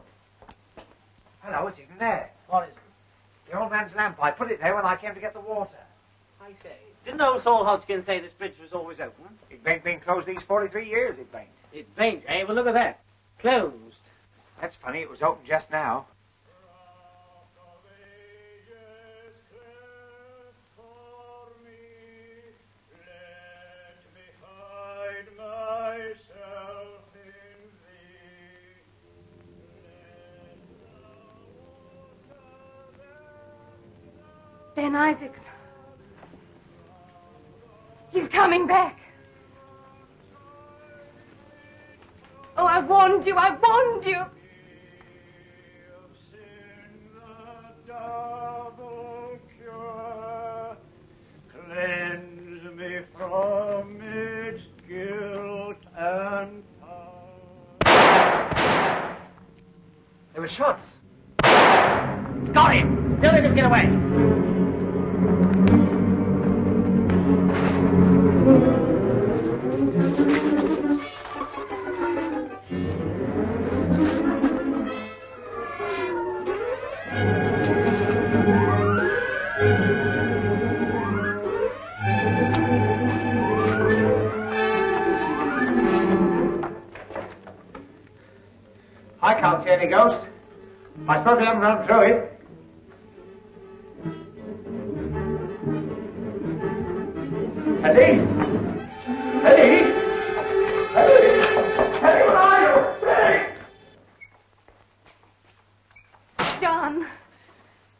Speaker 11: Hello, it isn't there.
Speaker 10: What is it?
Speaker 11: The old man's lamp. I put it there when I came to get the water.
Speaker 10: I say, didn't old Saul Hodgkin say this bridge was always open?
Speaker 11: It ain't been closed these 43 years, it ain't.
Speaker 10: It ain't, eh? Well, look at that. Closed.
Speaker 11: That's funny, it was open just now.
Speaker 12: Ben Isaacs. He's coming back. Oh, I warned you, I warned you.
Speaker 9: Cleanse me from its guilt and power.
Speaker 2: There were shots.
Speaker 10: Got him! Don't let him get away.
Speaker 11: I can't see any ghost. I suppose we haven't run through it. Eddie! Eddie! Eddie! Eddie, where are you? Eddie!
Speaker 12: John,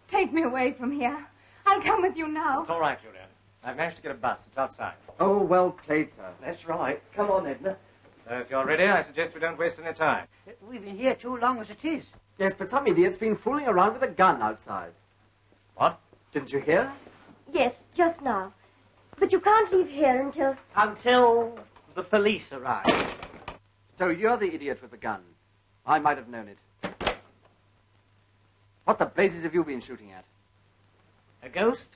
Speaker 12: take me away from here. I'll come with you now.
Speaker 5: It's all right, Julian. I've managed to get a bus. It's outside.
Speaker 2: Oh, well played, sir.
Speaker 5: That's right.
Speaker 2: Come on, Edna.
Speaker 5: So if you're ready, I suggest we don't waste any time.
Speaker 6: We've been here too long as it is.
Speaker 2: Yes, but some idiot's been fooling around with a gun outside.
Speaker 5: What?
Speaker 2: Didn't you hear?
Speaker 7: Yes, just now. But you can't leave here until...
Speaker 10: Until the police arrive.
Speaker 2: So you're the idiot with the gun. I might have known it. What the blazes have you been shooting at?
Speaker 10: A ghost?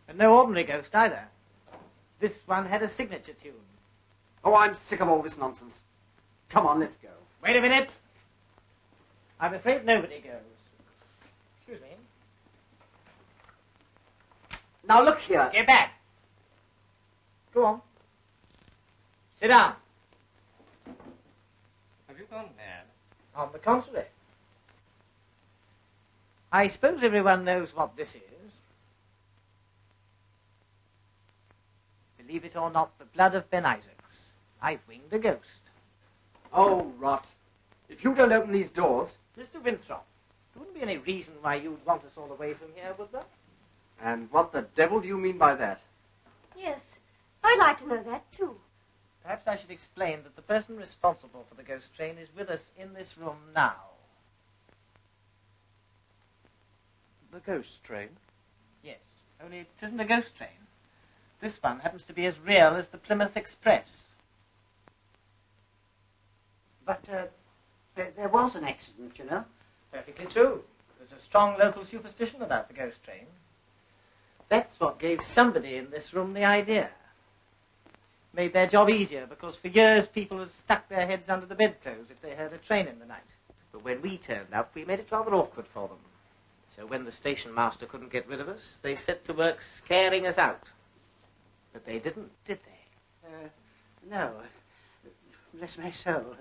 Speaker 10: And no ordinary ghost either. This one had a signature tune.
Speaker 2: Oh, I'm sick of all this nonsense. Come on, let's go.
Speaker 10: Wait a minute. I'm afraid nobody goes. Excuse me.
Speaker 2: Now look here.
Speaker 10: Get back. Go on. Sit down.
Speaker 5: Have you gone mad?
Speaker 10: On the contrary. I suppose everyone knows what this is. Believe it or not, the blood of Ben Isaacs. I've winged a ghost.
Speaker 2: Oh, rot. If you don't open these doors...
Speaker 10: Mr. Winthrop, there wouldn't be any reason why you'd want us all away from here, would there?
Speaker 2: And what the devil do you mean by that?
Speaker 7: Yes, I'd like to know that, too.
Speaker 10: Perhaps I should explain that the person responsible for the ghost train is with us in this room now.
Speaker 3: The ghost train?
Speaker 10: Yes, only it isn't a ghost train. This one happens to be as real as the Plymouth Express.
Speaker 6: But there was an accident, you know.
Speaker 10: Perfectly true. There's a strong local superstition about the ghost train. That's what gave somebody in this room the idea. Made their job easier, because for years people had stuck their heads under the bedclothes if they heard a train in the night. But when we turned up, we made it rather awkward for them. So when the station master couldn't get rid of us, they set to work scaring us out. But they didn't, did they?
Speaker 6: No. Bless my soul.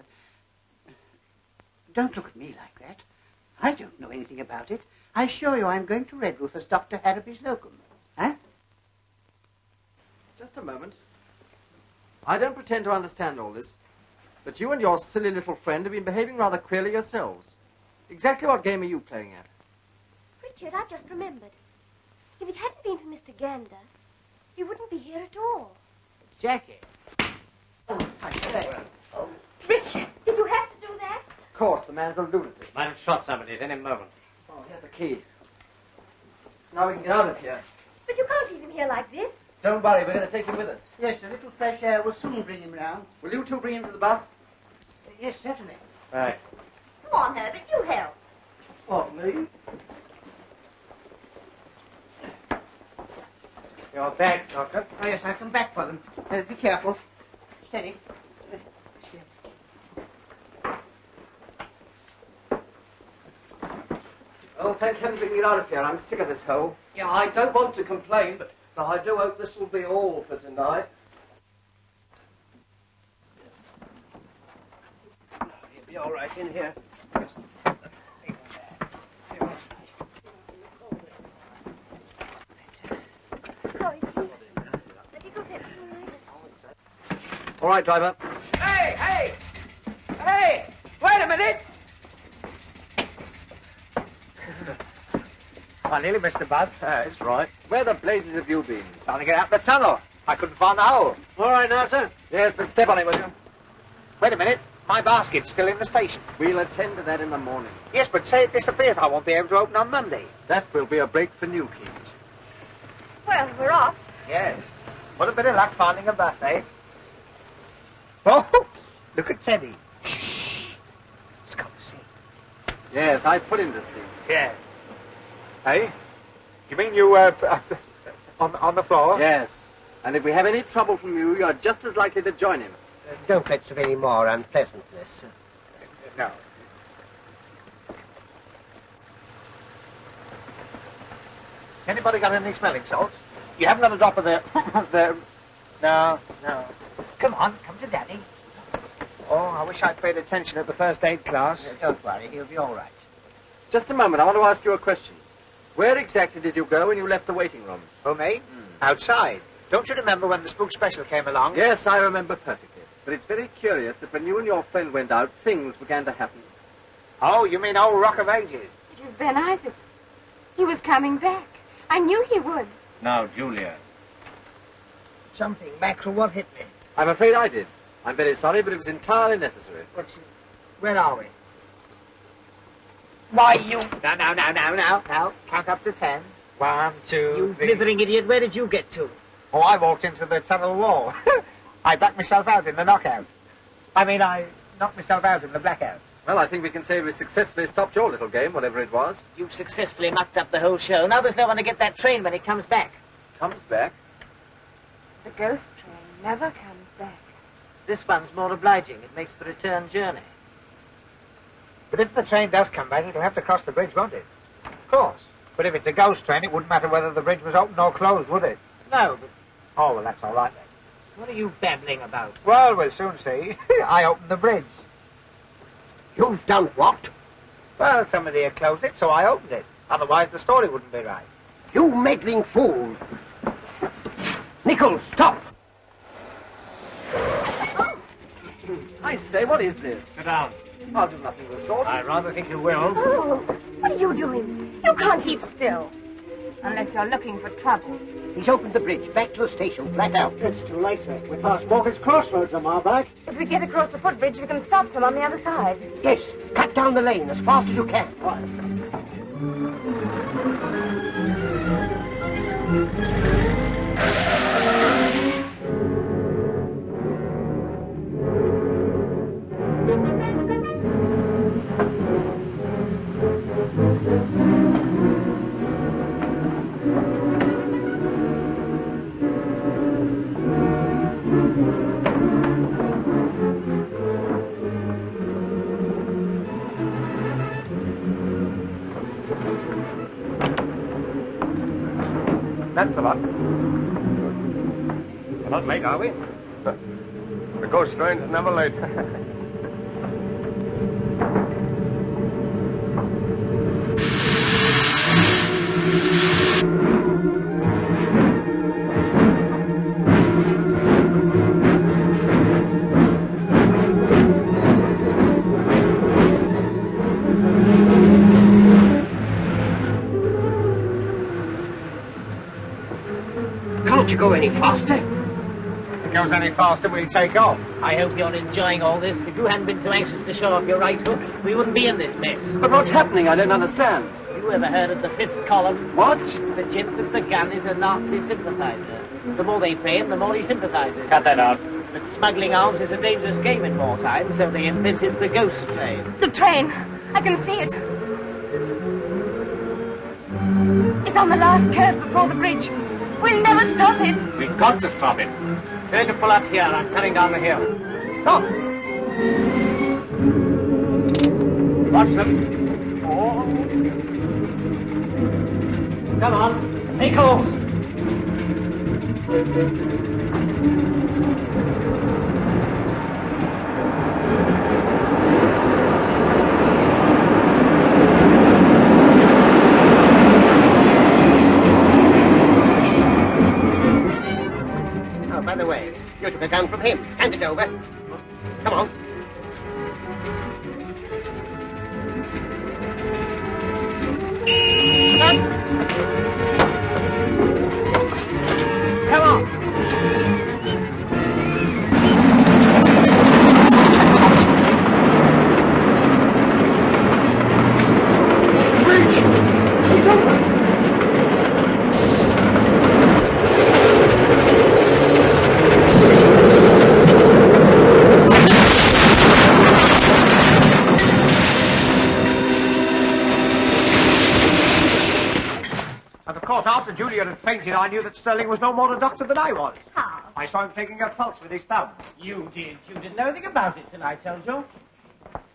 Speaker 6: Don't look at me like that. I don't know anything about it. I assure you I'm going to Redruth as Dr. Harrowby's locum. Huh?
Speaker 2: Just a moment. I don't pretend to understand all this, but you and your silly little friend have been behaving rather queerly yourselves. Exactly what game are you playing at?
Speaker 7: Richard, I just remembered. If it hadn't been for Mr. Gander, you wouldn't be here at all.
Speaker 10: Jackie.
Speaker 6: Oh, I say.
Speaker 7: Oh, Richard, did you have to do that?
Speaker 2: Of course, the man's a lunatic.
Speaker 5: Might have shot somebody at any moment.
Speaker 2: Oh, here's the key. Now we can get out of here.
Speaker 7: But you can't leave him here like this.
Speaker 2: Don't worry, we're going to take him with us.
Speaker 6: Yes, a little fresh air will soon bring him round.
Speaker 2: Will you two bring him to the bus?
Speaker 6: Yes, certainly.
Speaker 5: Right.
Speaker 7: Come on, Herbert, you help.
Speaker 2: What, me?
Speaker 5: Your bags, Doctor.
Speaker 6: Oh, yes, I'll come back for them. Be careful. Steady.
Speaker 2: Oh, thank heaven we can get out of here. I'm sick of this hole.
Speaker 8: Yeah, I don't want to complain, but I do hope this will be all for tonight.
Speaker 6: You'll be all right in here. Just
Speaker 2: All right, driver.
Speaker 11: Hey, hey! Hey! Wait a minute!
Speaker 10: I nearly missed the bus.
Speaker 2: That's right. Where the blazes have you been?
Speaker 10: Trying to get out the tunnel. I couldn't find the hole.
Speaker 2: All right now, sir. Yes, but step on it, will you?
Speaker 10: Wait a minute. My basket's still in the station.
Speaker 2: We'll attend to that in the morning.
Speaker 10: Yes, but say it disappears. I won't be able to open on Monday.
Speaker 2: That will be a break for Newquay.
Speaker 7: Well, we're off.
Speaker 10: Yes. What a bit of luck finding a bus, eh? Oh, look at Teddy. Shh. He's gone to sleep.
Speaker 2: Yes, I put him to sleep.
Speaker 10: Yeah. Hey? You mean you, on the floor?
Speaker 2: Yes. And if we have any trouble from you, you're just as likely to join him.
Speaker 6: don't let's have any more unpleasantness.
Speaker 10: No. Anybody got any smelling salts? You haven't got a drop of the... No. Come on, come to Daddy. Oh, I wish I'd paid attention at the first aid class.
Speaker 6: Don't worry, he'll be all right.
Speaker 2: Just a moment, I want to ask you a question. Where exactly did you go when you left the waiting room?
Speaker 10: Who, me? Outside. Don't you remember when the spook special came along?
Speaker 2: Yes, I remember perfectly. But it's very curious that when you and your friend went out, things began to happen.
Speaker 10: Oh, you mean old Rock of Ages?
Speaker 12: It was Ben Isaacs. He was coming back. I knew he would.
Speaker 8: Now, Julia.
Speaker 10: Jumping mackerel, what hit me?
Speaker 2: I'm afraid I did. I'm very sorry, but it was entirely necessary.
Speaker 10: Where are we? Why, you... Now. Count up to 10. 1, 2, you 3... You blithering idiot, where did you get to? Oh, I walked into the tunnel wall. I backed myself out in the knockout. I knocked myself out in the blackout.
Speaker 2: Well, I think we can say we successfully stopped your little game, whatever it was.
Speaker 10: You've successfully mucked up the whole show. Now there's no one to get that train when it comes back.
Speaker 2: Comes back?
Speaker 12: The ghost train never comes back.
Speaker 10: This one's more obliging. It makes the return journey.
Speaker 11: But if the train does come back, it'll have to cross the bridge, won't it? Of course. But if it's a ghost train, it wouldn't matter whether the bridge was open or closed, would it? No, but... Oh, well, that's all right then.
Speaker 10: What are you babbling about?
Speaker 11: Well, we'll soon see. I opened the bridge.
Speaker 6: You've done what?
Speaker 11: Well, somebody had closed it, so I opened it. Otherwise, the story wouldn't be right.
Speaker 6: You meddling fool. Nichols, stop.
Speaker 2: I say, what is this?
Speaker 11: Sit down.
Speaker 2: I'll do nothing of the sort.
Speaker 11: I rather think you will.
Speaker 12: Oh, what are you doing? You can't keep still. Unless you're looking for trouble.
Speaker 6: He's opened the bridge back to the station, flat out.
Speaker 10: It's too late, sir. We're past Morgan's Crossroads on my back.
Speaker 12: If we get across the footbridge, we can stop them on the other side.
Speaker 6: Yes, cut down the lane as fast as you can.
Speaker 11: That's the lot. We're not late, are we?
Speaker 9: The ghost train's never late.
Speaker 6: Can't you go any faster?
Speaker 11: If it goes any faster, we'll take off.
Speaker 10: I hope you're enjoying all this. If you hadn't been so anxious to show off your right hook, we wouldn't be in this mess.
Speaker 2: But what's happening? I don't understand.
Speaker 10: You ever heard of the fifth column?
Speaker 2: What?
Speaker 10: The gent with the gun is a Nazi sympathizer. The more they pay him, the more he sympathizes.
Speaker 11: Cut that out.
Speaker 10: But smuggling arms is a dangerous game in wartime, so they invented the ghost train.
Speaker 12: The train. I can see it. It's on the last curve before the bridge. We'll never stop it.
Speaker 11: We've got to stop it. Tell him to pull up here. I'm coming down the hill. Stop! Watch them. Oh.
Speaker 10: Come on, Nichols!
Speaker 6: Oh, by the way, you took a gun from him. Hand it over. Come on.
Speaker 10: Come on!
Speaker 6: Bridge! It's open!
Speaker 11: And of course, after Julian had fainted, I knew that Sterling was no more a doctor than I was.
Speaker 1: How?
Speaker 11: I saw him taking her pulse with his thumb.
Speaker 10: You did. You didn't know anything about it till I told you.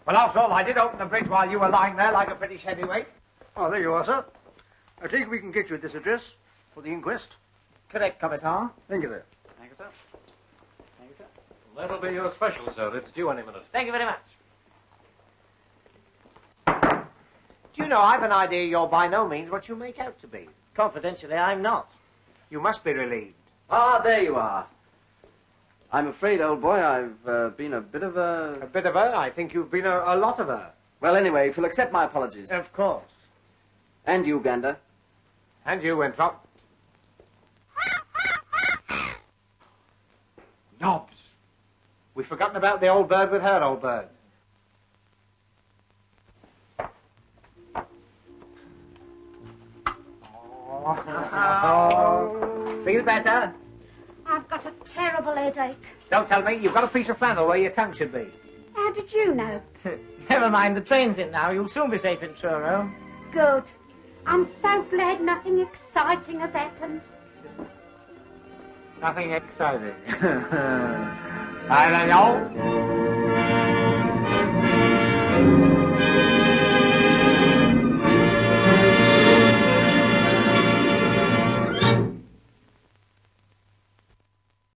Speaker 11: Well, after all, I did open the bridge while you were lying there like a British heavyweight.
Speaker 4: Oh, there you are, sir. I think we can get you at this address for the inquest.
Speaker 10: Correct, Commissar.
Speaker 4: Thank you, sir.
Speaker 5: Thank you, sir. Thank you, sir. That'll be your special, sir. It's due any minute.
Speaker 10: Thank you very much.
Speaker 11: Do you know, I've an idea you're by no means what you make out to be.
Speaker 10: Confidentially, I'm not.
Speaker 11: You must be relieved.
Speaker 2: Ah, there you are. I'm afraid, old boy, I've been a bit of a...
Speaker 11: A bit of her? I think you've been a lot of her.
Speaker 2: Well, anyway, if you'll accept my apologies.
Speaker 11: Of course.
Speaker 2: And you, Gander.
Speaker 11: And you, Winthrop. Knobs. We've forgotten about the old bird with her old bird. Oh. Feel better?
Speaker 1: I've got a terrible headache.
Speaker 11: Don't tell me. You've got a piece of flannel where your tongue should be.
Speaker 1: How did you know?
Speaker 10: Never mind, the train's in now. You'll soon be safe in Truro.
Speaker 1: Good. I'm so glad nothing exciting has happened.
Speaker 11: Nothing exciting. I don't know.